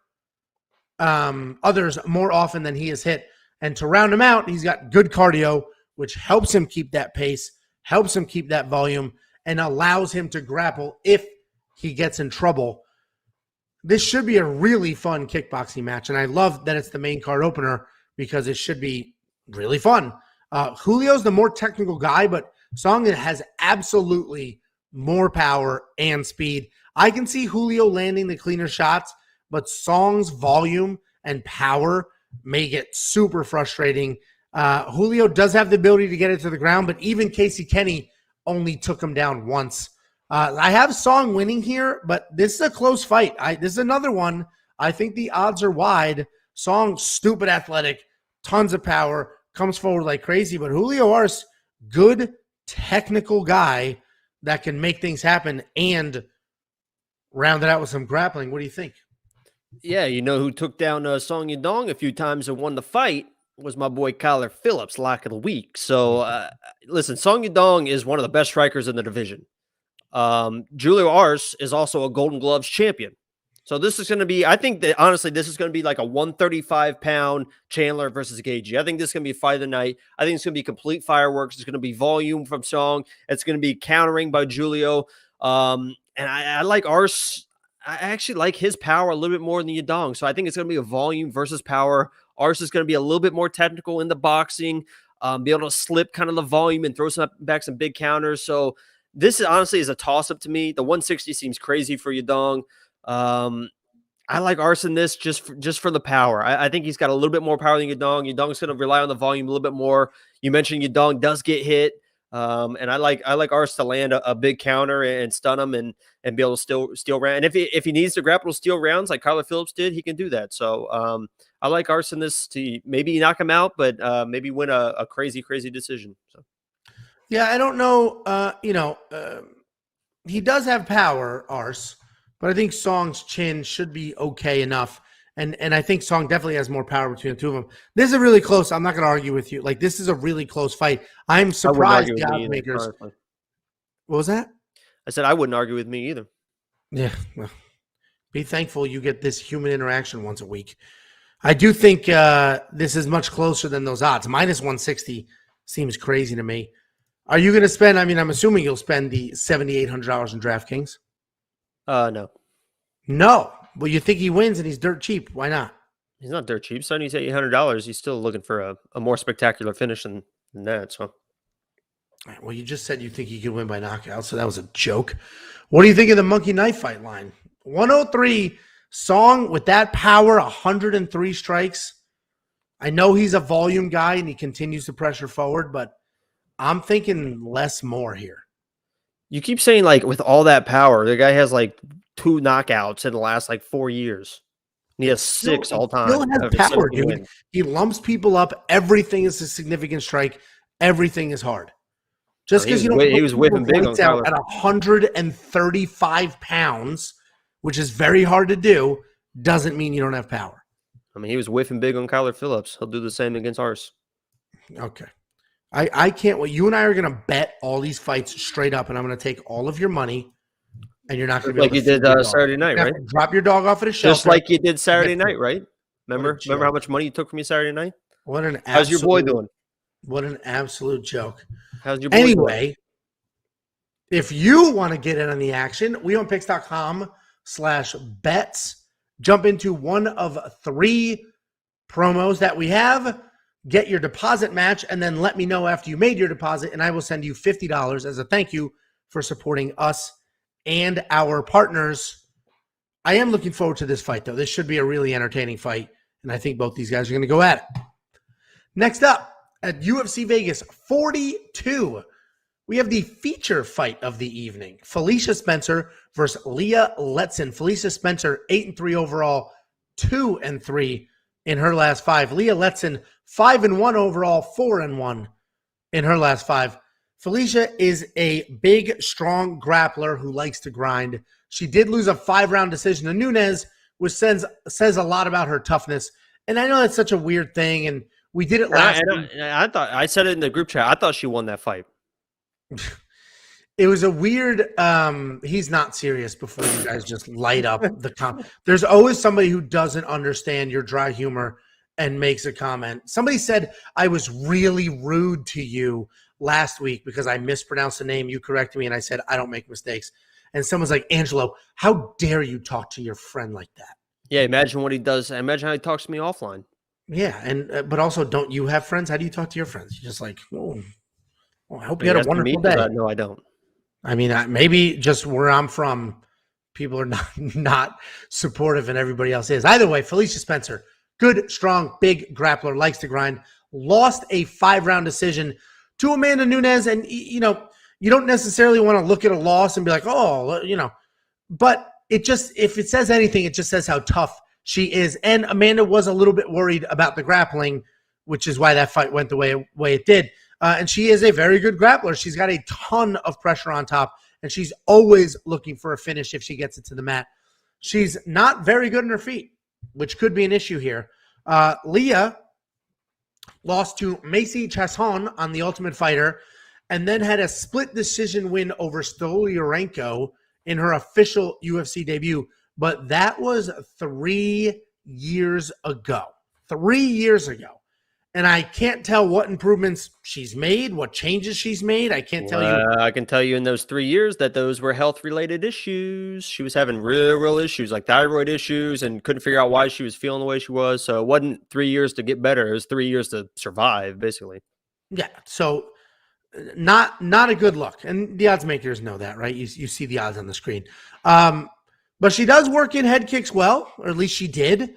more often than he is hit. And to round him out, he's got good cardio, which helps him keep that pace, helps him keep that volume, and allows him to grapple if he gets in trouble. This should be a really fun kickboxing match, and I love that it's the main card opener because it should be really fun. Julio's the more technical guy, but Song has absolutely more power and speed. I can see Julio landing the cleaner shots, but Song's volume and power may get super frustrating. Julio does have the ability to get it to the ground, but even Casey Kenny only took him down once. I have Song winning here, but this is a close fight. This is another one. I think the odds are wide. Song, stupid athletic, tons of power, comes forward like crazy, but Julio Arce, good technical guy that can make things happen and round it out with some grappling. What do you think? Yeah, you know who took down Song Yadong a few times and won the fight was my boy Kyler Phillips, lock of the week. So, listen, Song Yadong is one of the best strikers in the division. Julio Arce is also a Golden Gloves champion. So this is going to be, I think that honestly, this is going to be like a 135-pound Chandler versus Gagey. I think this is going to be a fight of the night. I think it's going to be complete fireworks. It's going to be volume from Song. It's going to be countering by Julio. And I like Arce. I actually like his power a little bit more than Yadong. So I think it's going to be a volume versus power. Arce is going to be a little bit more technical in the boxing. be able to slip kind of the volume and throw back some big counters. So this honestly is a toss-up to me. The 160 seems crazy for Yadong. I like Arson this just for the power. I think he's got a little bit more power than Yadong. Yadong's going to rely on the volume a little bit more. You mentioned Yadong does get hit. And I like Ars to land a big counter and stun him and be able to steal round. And if he needs to grapple to steal rounds like Kyler Phillips did, he can do that. So I like Ars in this to maybe knock him out, but maybe win a crazy decision. So yeah, I don't know. He does have power, Ars, but I think Song's chin should be okay enough. And I think Song definitely has more power between the two of them. This is a really close. I'm not going to argue with you. Like, this is a really close fight. I'm surprised the odds makers. What was that? I said I wouldn't argue with me either. Yeah. Well, be thankful you get this human interaction once a week. I do think this is much closer than those odds. Minus 160 seems crazy to me. Are you going to spend? I mean, I'm assuming you'll spend the $7,800 in DraftKings. No. No. Well, you think he wins and he's dirt cheap. Why not? He's not dirt cheap. So he's $800. He's still looking for a more spectacular finish than that. So, well, you just said you think he could win by knockout, so that was a joke. What do you think of the monkey knife fight line? 103, Song with that power, 103 strikes. I know he's a volume guy and he continues to pressure forward, but I'm thinking less more here. You keep saying like with all that power, the guy has like 2 knockouts in the last like 4 years. He has 6 all time. He still has power, dude. Wins. He lumps people up. Everything is a significant strike. Everything is hard. Just because he was whipping big on out at 135 pounds, which is very hard to do, doesn't mean you don't have power. I mean, he was whiffing big on Kyler Phillips. He'll do the same against ours. Okay. I can't wait. You and I are going to bet all these fights straight up, and I'm going to take all of your money, and you're not going to be like you did Saturday night, right? Drop your dog off at a shelter. Just like you did Saturday night, right? Remember how much money you took from me Saturday night? How's your boy doing? What an absolute joke. How's your boy doing? If you want to get in on the action, wewantpicks.com/bets. Jump into one of 3 promos that we have. Get your deposit match, and then let me know after you made your deposit, and I will send you $50 as a thank you for supporting us and our partners. I am looking forward to this fight, though. This should be a really entertaining fight, and I think both these guys are going to go at it. Next up, at UFC Vegas 42, we have the feature fight of the evening. Felicia Spencer versus Leah Letson. Felicia Spencer, 8-3 overall, 2-3 in her last 5. Leah Letson, 5-1 overall, 4-1 in her last 5. Felicia is a big, strong grappler who likes to grind. She did lose a 5-round decision to Nunes, which says a lot about her toughness. And I know that's such a weird thing, and we did it last week. I thought I said it in the group chat. I thought she won that fight. It was a weird he's not serious before you guys just light up the comment. There's always somebody who doesn't understand your dry humor and makes a comment. Somebody said I was really rude to you last week because I mispronounced the name. You corrected me and I said I don't make mistakes. And someone's like, Angelo, how dare you talk to your friend like that? Yeah, imagine what he does. Imagine how he talks to me offline. Yeah, and but also, don't you have friends? How do you talk to your friends? You're just like, oh, I hope you had a wonderful day. No, I don't. I mean, maybe just where I'm from, people are not supportive and everybody else is. Either way, Felicia Spencer, good, strong, big grappler, likes to grind, lost a 5-round decision to Amanda Nunes. And, you don't necessarily want to look at a loss and be like, but it just, if it says anything, it just says how tough she is. And Amanda was a little bit worried about the grappling, which is why that fight went the way it did. And she is a very good grappler. She's got a ton of pressure on top, and she's always looking for a finish if she gets it to the mat. She's not very good on her feet, which could be an issue here. Leah lost to Macy Chasson on The Ultimate Fighter, and then had a split decision win over Stolyarenko in her official UFC debut. But that was 3 years ago. 3 years ago. And I can't tell what improvements she's made, what changes she's made. I can't tell you. I can tell you in those 3 years that those were health-related issues. She was having real issues, like thyroid issues, and couldn't figure out why she was feeling the way she was. So it wasn't 3 years to get better. It was 3 years to survive, basically. Yeah. So not a good look. And the odds makers know that, right? You see the odds on the screen. But she does work in head kicks well, or at least she did.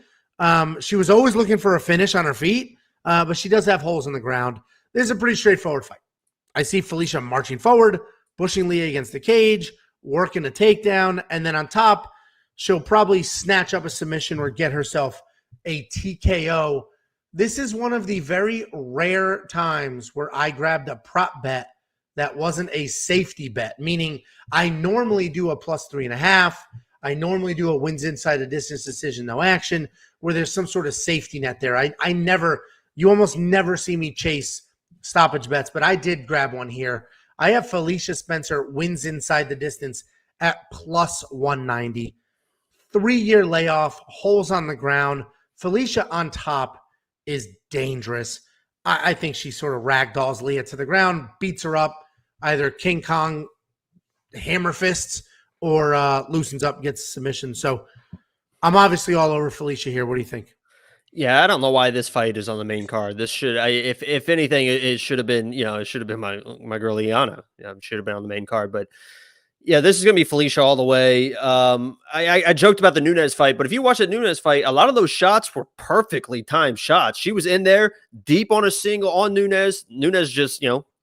She was always looking for a finish on her feet, but she does have holes in the ground. This is a pretty straightforward fight. I see Felicia marching forward, pushing Leah against the cage, working a takedown, and then on top, she'll probably snatch up a submission or get herself a TKO. This is one of the very rare times where I grabbed a prop bet that wasn't a safety bet, meaning I normally do a +3.5. I normally do a wins inside a distance decision, no action, where there's some sort of safety net there. You almost never see me chase stoppage bets, but I did grab one here. I have Felicia Spencer wins inside the distance at +190. 3-year layoff, holes on the ground. Felicia on top is dangerous. I think she sort of ragdolls Leah to the ground, beats her up, either King Kong hammer fists or loosens up, gets a submission. So I'm obviously all over Felicia here. What do you think? Yeah, I don't know why this fight is on the main card. This should, if anything, it should have been, it should have been my girl Liana. Should have been on the main card. But yeah, this is going to be Felicia all the way. I joked about the Nunes fight, but if you watch the Nunes fight, a lot of those shots were perfectly timed shots. She was in there deep on a single on Nunes. Nunes just,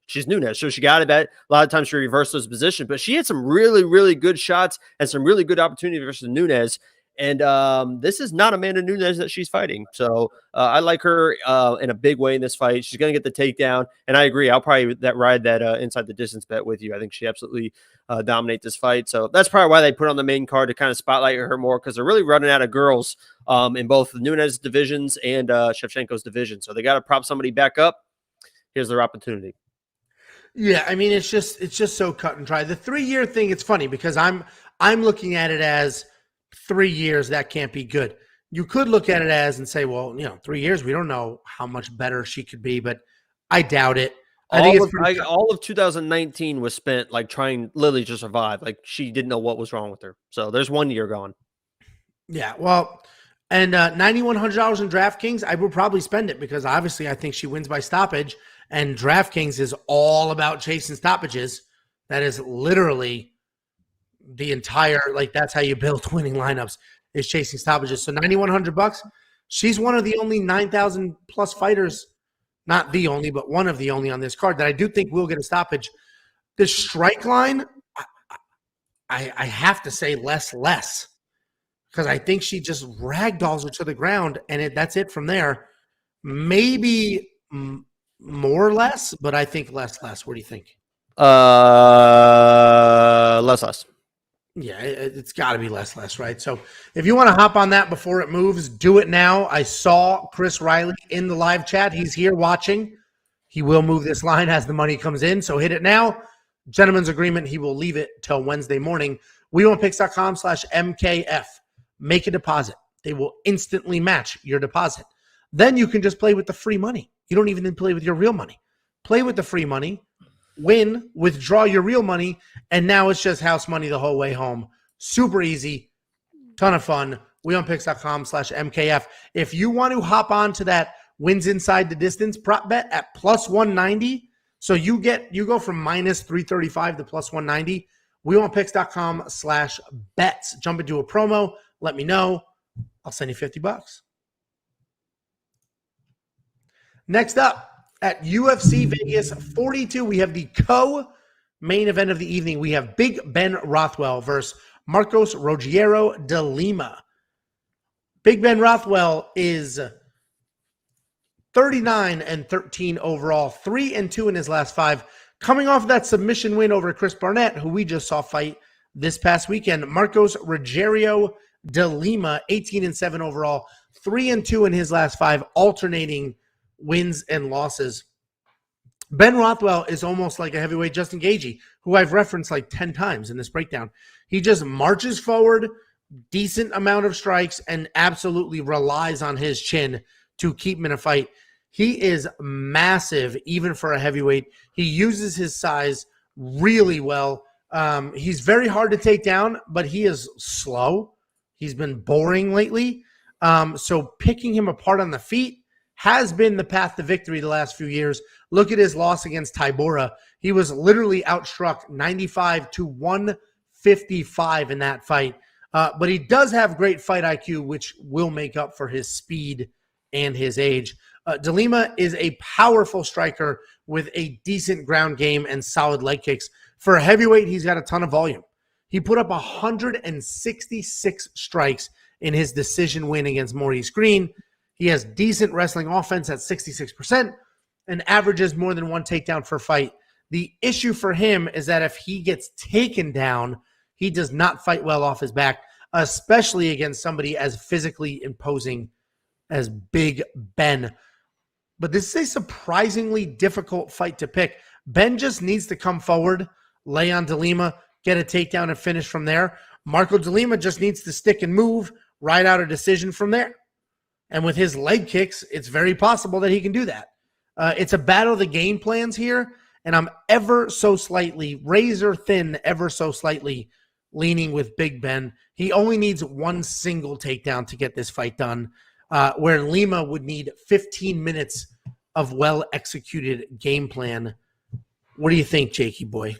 she's Nunes, so she got it back. A lot of times she reversed those positions, but she had some really, really good shots and some really good opportunity versus Nunes. And this is not Amanda Nunes that she's fighting. So I like her in a big way in this fight. She's going to get the takedown. And I agree. I'll probably ride that inside the distance bet with you. I think she absolutely dominate this fight. So that's probably why they put on the main card to kind of spotlight her more, because they're really running out of girls in both the Nunes divisions and Shevchenko's division. So they got to prop somebody back up. Here's their opportunity. Yeah, I mean, it's just so cut and dry. The 3-year thing, it's funny because I'm looking at it as 3 years, that can't be good. You could look at it as and say, well, 3 years, we don't know how much better she could be, but I doubt it. All of 2019 was spent like trying literally to survive. Like she didn't know what was wrong with her. So there's 1 year gone. Yeah, well, and $9,100 in DraftKings, I would probably spend it because obviously I think she wins by stoppage, and DraftKings is all about chasing stoppages. That is literally the entire, that's how you build winning lineups, is chasing stoppages. So $9,100, she's one of the only 9,000 plus fighters, not the only, but one of the only on this card that I do think will get a stoppage. The strike line, I have to say less, because I think she just ragdolls her to the ground, and that's it from there. Maybe more or less, but I think less. What do you think? Less. Yeah, it's got to be less, right? So if you want to hop on that before it moves, do it now. I saw Chris Riley in the live chat. He's here watching. He will move this line as the money comes in, so hit it now. Gentleman's agreement, he will leave it till Wednesday morning. wewantpicks.com/MKF. Make a deposit. They will instantly match your deposit. Then you can just play with the free money. You don't even need to play with your real money. Play with the free money. Win, withdraw your real money, and now it's just house money the whole way home. Super easy, ton of fun. wewantpicks.com/MKF. If you want to hop on to that wins inside the distance prop bet at +190, so you go from -335 to +190, wewantpicks.com/bets. Jump into a promo. Let me know. I'll send you $50. Next up, at UFC Vegas 42, we have the co-main event of the evening. We have Big Ben Rothwell versus Marcos Rogério de Lima. Big Ben Rothwell is 39-13 overall, 3-2 in his last 5. Coming off of that submission win over Chris Barnett, who we just saw fight this past weekend. Marcos Rogério de Lima, 18-7 overall, 3-2 in his last 5, alternating wins and losses. Ben Rothwell is almost like a heavyweight Justin Gaethje, who I've referenced like 10 times in this breakdown. He just marches forward, decent amount of strikes, and absolutely relies on his chin to keep him in a fight. He is massive, even for a heavyweight. He uses his size really well. He's very hard to take down, but he is slow. He's been boring lately. So picking him apart on the feet has been the path to victory the last few years. Look at his loss against Tybura. He was literally outstruck 95 to 155 in that fight. But he does have great fight IQ, which will make up for his speed and his age. De Lima is a powerful striker with a decent ground game and solid leg kicks. For a heavyweight, he's got a ton of volume. He put up 166 strikes in his decision win against Maurice Green. He has decent wrestling offense at 66% and averages more than one takedown per fight. The issue for him is that if he gets taken down, he does not fight well off his back, especially against somebody as physically imposing as Big Ben. But this is a surprisingly difficult fight to pick. Ben just needs to come forward, lay on De Lima, get a takedown and finish from there. Marco De Lima just needs to stick and move, ride out a decision from there. And with his leg kicks, it's very possible that he can do that. It's a battle of the game plans here, and I'm ever so slightly, razor thin, ever so slightly leaning with Big Ben. He only needs one single takedown to get this fight done, where Lima would need 15 minutes of well-executed game plan. What do you think, Jakey boy?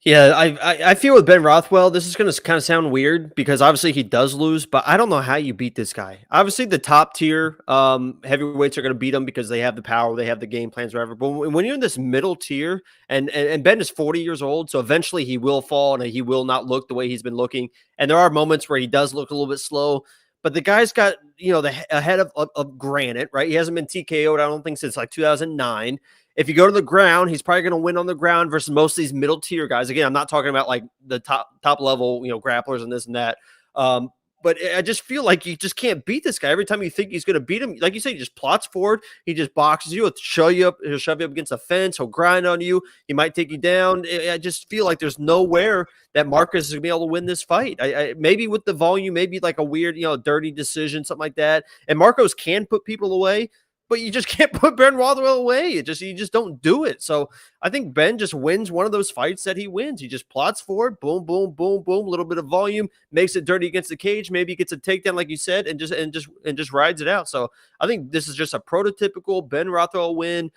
Yeah, I feel with Ben Rothwell, this is going to kind of sound weird because obviously he does lose, but I don't know how you beat this guy. Obviously, the top tier heavyweights are going to beat him because they have the power, they have the game plans, whatever. But when you're in this middle tier, and Ben is 40 years old, so eventually he will fall and he will not look the way he's been looking. And there are moments where he does look a little bit slow, but the guy's got, the head of granite, right? He hasn't been TKO'd, I don't think, since like 2009. If you go to the ground, he's probably going to win on the ground versus most of these middle tier guys. Again, I'm not talking about like the top level, grapplers and this and that. But I just feel like you just can't beat this guy. Every time you think he's going to beat him, like you say, he just plots forward. He just boxes you. He'll shove you up against a fence. He'll grind on you. He might take you down. I just feel like there's nowhere that Marcus is going to be able to win this fight. Maybe with the volume, maybe like a weird, dirty decision, something like that. And Marcos can put people away, but you just can't put Ben Rothwell away. You just don't do it. So I think Ben just wins one of those fights that he wins. He just plots forward, boom, boom, boom, boom, a little bit of volume, makes it dirty against the cage. Maybe he gets a takedown, like you said, and just rides it out. So I think this is just a prototypical Ben Rothwell win.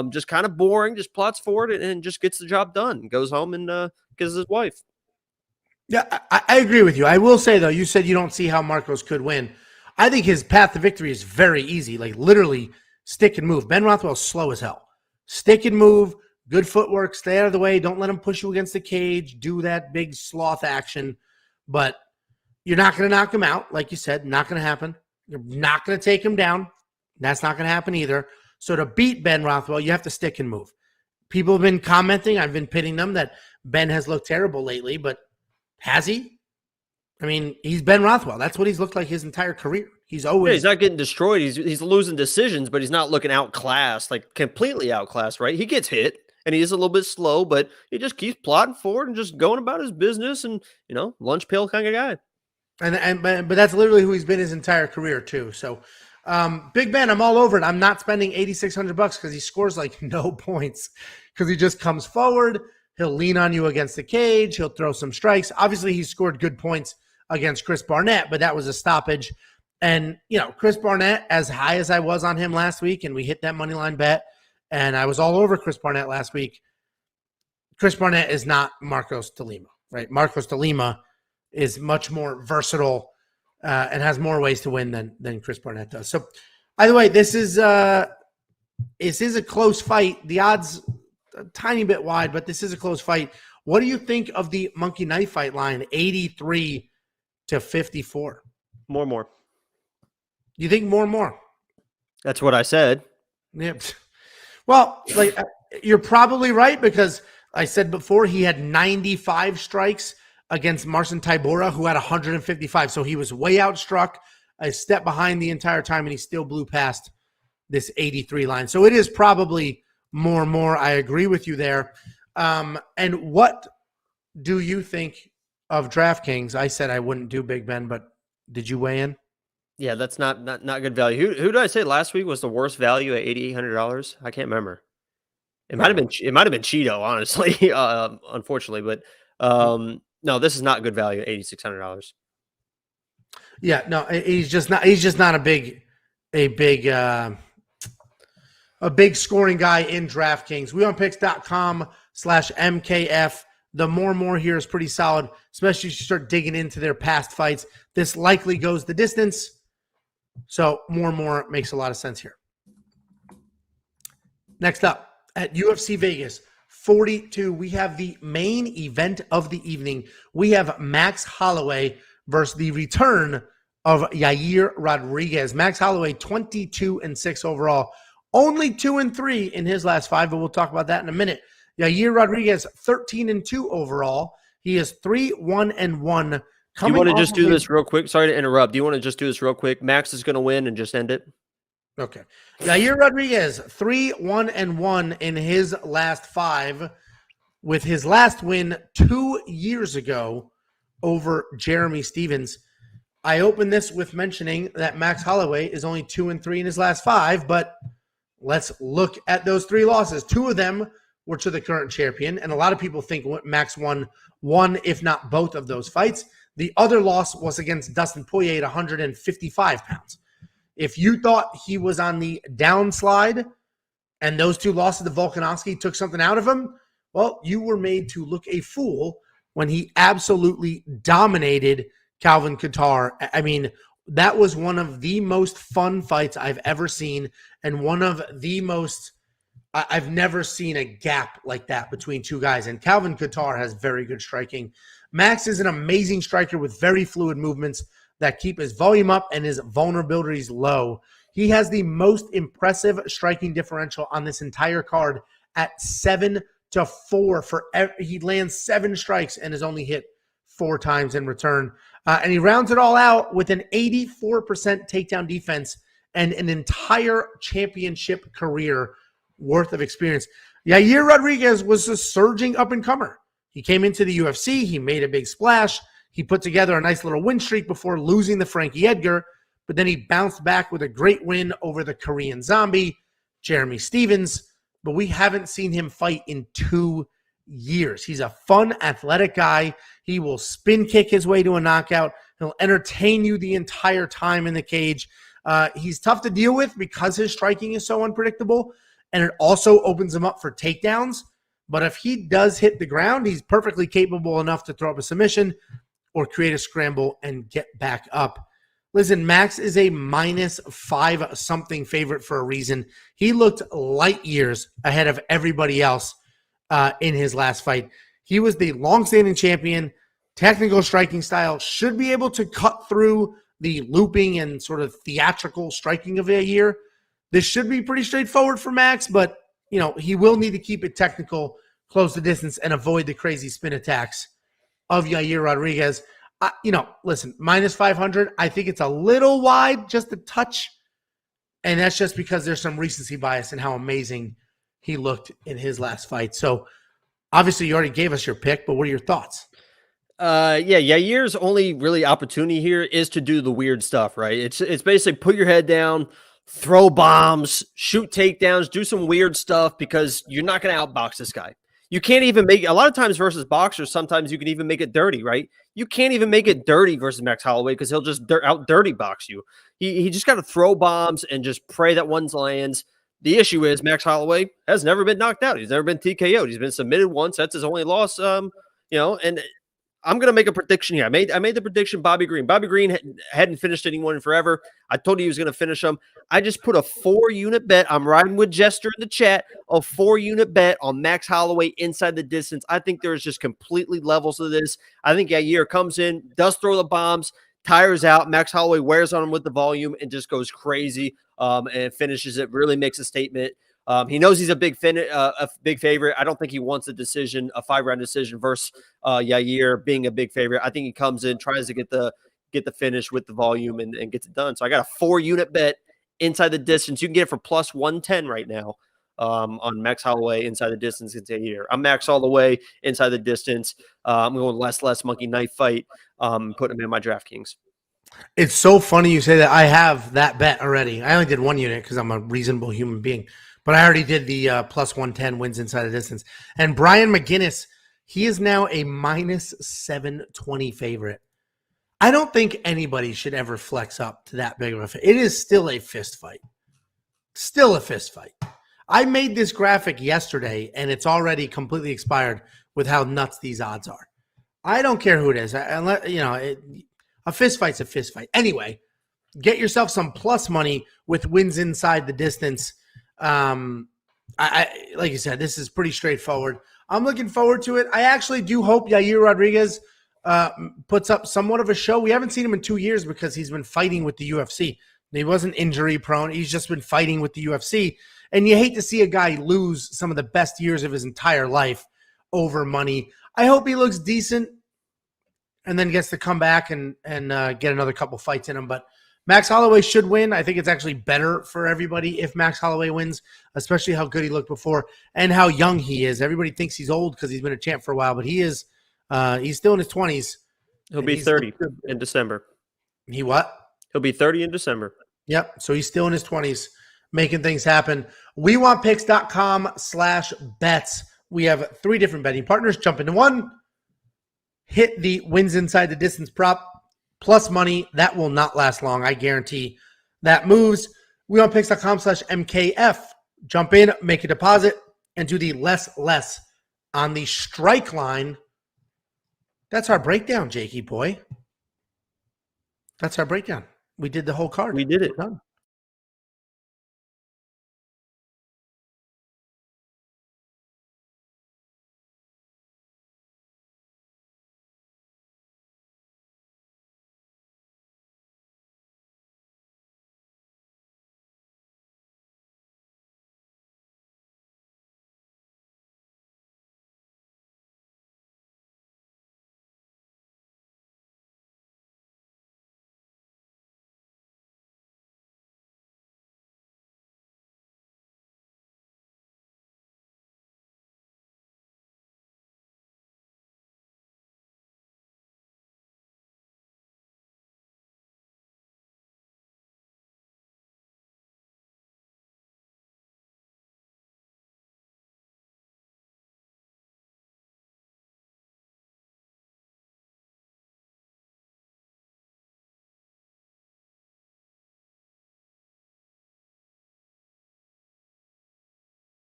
Just kind of boring, just plots forward and just gets the job done. Goes home and kisses his wife. Yeah, I agree with you. I will say, though, you said you don't see how Marcos could win. I think his path to victory is very easy, like literally stick and move. Ben Rothwell's slow as hell. Stick and move, good footwork, stay out of the way, don't let him push you against the cage, do that big sloth action. But you're not going to knock him out, like you said, not going to happen. You're not going to take him down. That's not going to happen either. So to beat Ben Rothwell, you have to stick and move. People have been commenting, I've been pitting them, that Ben has looked terrible lately, but has he? I mean, he's Ben Rothwell. That's what he's looked like his entire career. He's always he's not getting destroyed. He's losing decisions, but he's not looking outclassed, like completely outclassed, right? He gets hit and he is a little bit slow, but he just keeps plotting forward and just going about his business and, lunch pail kind of guy. But that's literally who he's been his entire career too. So Big Ben, I'm all over it. I'm not spending $8,600 because he scores like no points because he just comes forward. He'll lean on you against the cage. He'll throw some strikes. Obviously, he scored good points against Chris Barnett, but that was a stoppage. And, Chris Barnett, as high as I was on him last week, and we hit that money line bet, and I was all over Chris Barnett last week, Chris Barnett is not Marcos de Lima, right? Marcos de Lima is much more versatile and has more ways to win than Chris Barnett does. So, either way, this is a close fight. The odds a tiny bit wide, but this is a close fight. What do you think of the Monkey Knife Fight line, 83 to 54? More. You think more? That's what I said. Yep. Well, you're probably right because I said before he had 95 strikes against Marcin Tybura, who had 155. So he was way outstruck, a step behind the entire time, and he still blew past this 83 line. So it is probably more. I agree with you there. And what do you think of DraftKings? I said I wouldn't do Big Ben, but did you weigh in? Yeah, that's not good value. Who did I say last week was the worst value at $8,800? I can't remember. It might have been Cheeto, honestly, unfortunately. But no, this is not good value at $8,600. Yeah, no, he's just not a big a big scoring guy in DraftKings. wewantpicks.com/MKF. The more here is pretty solid, especially if you start digging into their past fights. This likely goes the distance. So more makes a lot of sense here. Next up, at UFC Vegas 42, we have the main event of the evening. We have Max Holloway versus the return of Yair Rodriguez. Max Holloway, 22-6 overall. Only 2-3 in his last 5, but we'll talk about that in a minute. Yair Rodriguez, 13-2 overall. He is 3-1-1. Do you want to just do this real quick? Sorry to interrupt. Do you want to just do this real quick? Max is going to win and just end it. Okay. Yair Rodriguez, 3-1-1 in his last 5, with his last win 2 years ago over Jeremy Stevens. I opened this with mentioning that Max Holloway is only 2-3 in his last 5, but let's look at those 3 losses. 2 of them were to the current champion, and a lot of people think Max won one, if not both of those fights. The other loss was against Dustin Poirier at 155 pounds. If you thought he was on the downslide and those 2 losses to Volkanovski took something out of him, well, you were made to look a fool when he absolutely dominated Calvin Kattar. I mean, that was one of the most fun fights I've ever seen, and one of the most – I've never seen a gap like that between 2 guys, and Calvin Kattar has very good striking. Max is an amazing striker with very fluid movements that keep his volume up and his vulnerabilities low. He has the most impressive striking differential on this entire card at 7-4 he lands 7 strikes and is only hit 4 times in return. And he rounds it all out with an 84% takedown defense and an entire championship career worth of experience. Yair Rodriguez was a surging up-and-comer. He came into the UFC. He made a big splash. He put together a nice little win streak before losing to Frankie Edgar, but then he bounced back with a great win over the Korean Zombie, Jeremy Stevens, but we haven't seen him fight in 2 years. He's a fun, athletic guy. He will spin kick his way to a knockout. He'll entertain you the entire time in the cage. He's tough to deal with because his striking is so unpredictable, and it also opens him up for takedowns. But if he does hit the ground, he's perfectly capable enough to throw up a submission or create a scramble and get back up. Listen, Max is a -5 something favorite for a reason. He looked light years ahead of everybody else in his last fight. He was the longstanding champion, technical striking style, should be able to cut through the looping and sort of theatrical striking of a year. This should be pretty straightforward for Max, but he will need to keep it technical, close the distance, and avoid the crazy spin attacks of Yair Rodriguez. Listen, -500, I think it's a little wide, just a touch. And that's just because there's some recency bias in how amazing he looked in his last fight. So obviously you already gave us your pick, but what are your thoughts? Yair's only really opportunity here is to do the weird stuff, right? It's basically put your head down, throw bombs, shoot takedowns, do some weird stuff, because you're not going to outbox this guy. You can't even make – a lot of times versus boxers, sometimes you can even make it dirty, right? You can't even make it dirty versus Max Holloway because he'll just out-dirty box you. He just got to throw bombs and just pray that one lands. The issue is Max Holloway has never been knocked out. He's never been TKO'd. He's been submitted once. That's his only loss. And I'm going to make a prediction here. I made the prediction Bobby Green. Bobby Green hadn't finished anyone in forever. I told you he was going to finish him. I just put a 4-unit bet. I'm riding with Jester in the chat. A 4-unit bet on Max Holloway inside the distance. I think there's just completely levels to this. I think Yair comes in, does throw the bombs, tires out. Max Holloway wears on him with the volume and just goes crazy and finishes it, really makes a statement. He knows he's a big favorite. I don't think he wants a decision, a 5-round decision versus Yair being a big favorite. I think he comes in, tries to get the finish with the volume and gets it done. So I got a 4-unit bet inside the distance. You can get it for plus 110 right now on Max Holloway inside the distance into Yair. I'm Max all the way inside the distance. I'm going less monkey knife fight, putting him in my DraftKings. It's so funny you say that. I have that bet already. I only did 1 unit because I'm a reasonable human being. But I already did the plus 110 wins inside the distance. And Brian McGinnis, he is now a -720 favorite. I don't think anybody should ever flex up to that big of a fight. It is still a fist fight. Still a fist fight. I made this graphic yesterday, and it's already completely expired with how nuts these odds are. I don't care who it is. A fist fight's a fist fight. Anyway, get yourself some plus money with wins inside the distance. Like you said, this is pretty straightforward. I'm looking forward to it. I actually do hope Yair Rodriguez puts up somewhat of a show. We haven't seen him in 2 years because he's been fighting with the UFC. He wasn't injury prone. He's just been fighting with the UFC. And you hate to see a guy lose some of the best years of his entire life over money. I hope he looks decent and then gets to come back and get another couple fights in him. But Max Holloway should win. I think it's actually better for everybody if Max Holloway wins, especially how good he looked before and how young he is. Everybody thinks he's old because he's been a champ for a while, but he is he's still in his 20s. He'll be 30 in December. He what? He'll be 30 in December. Yep. So he's still in his 20s, making things happen. wewantpicks.com/bets. We have 3 different betting partners. Jump into one. Hit the wins inside the distance prop. Plus money. That will not last long. I guarantee that moves. wewantpicks.com/MKF. Jump in, make a deposit, and do the less on the strike line. That's our breakdown, Jakey boy. That's our breakdown. We did the whole card. We did it. We're done.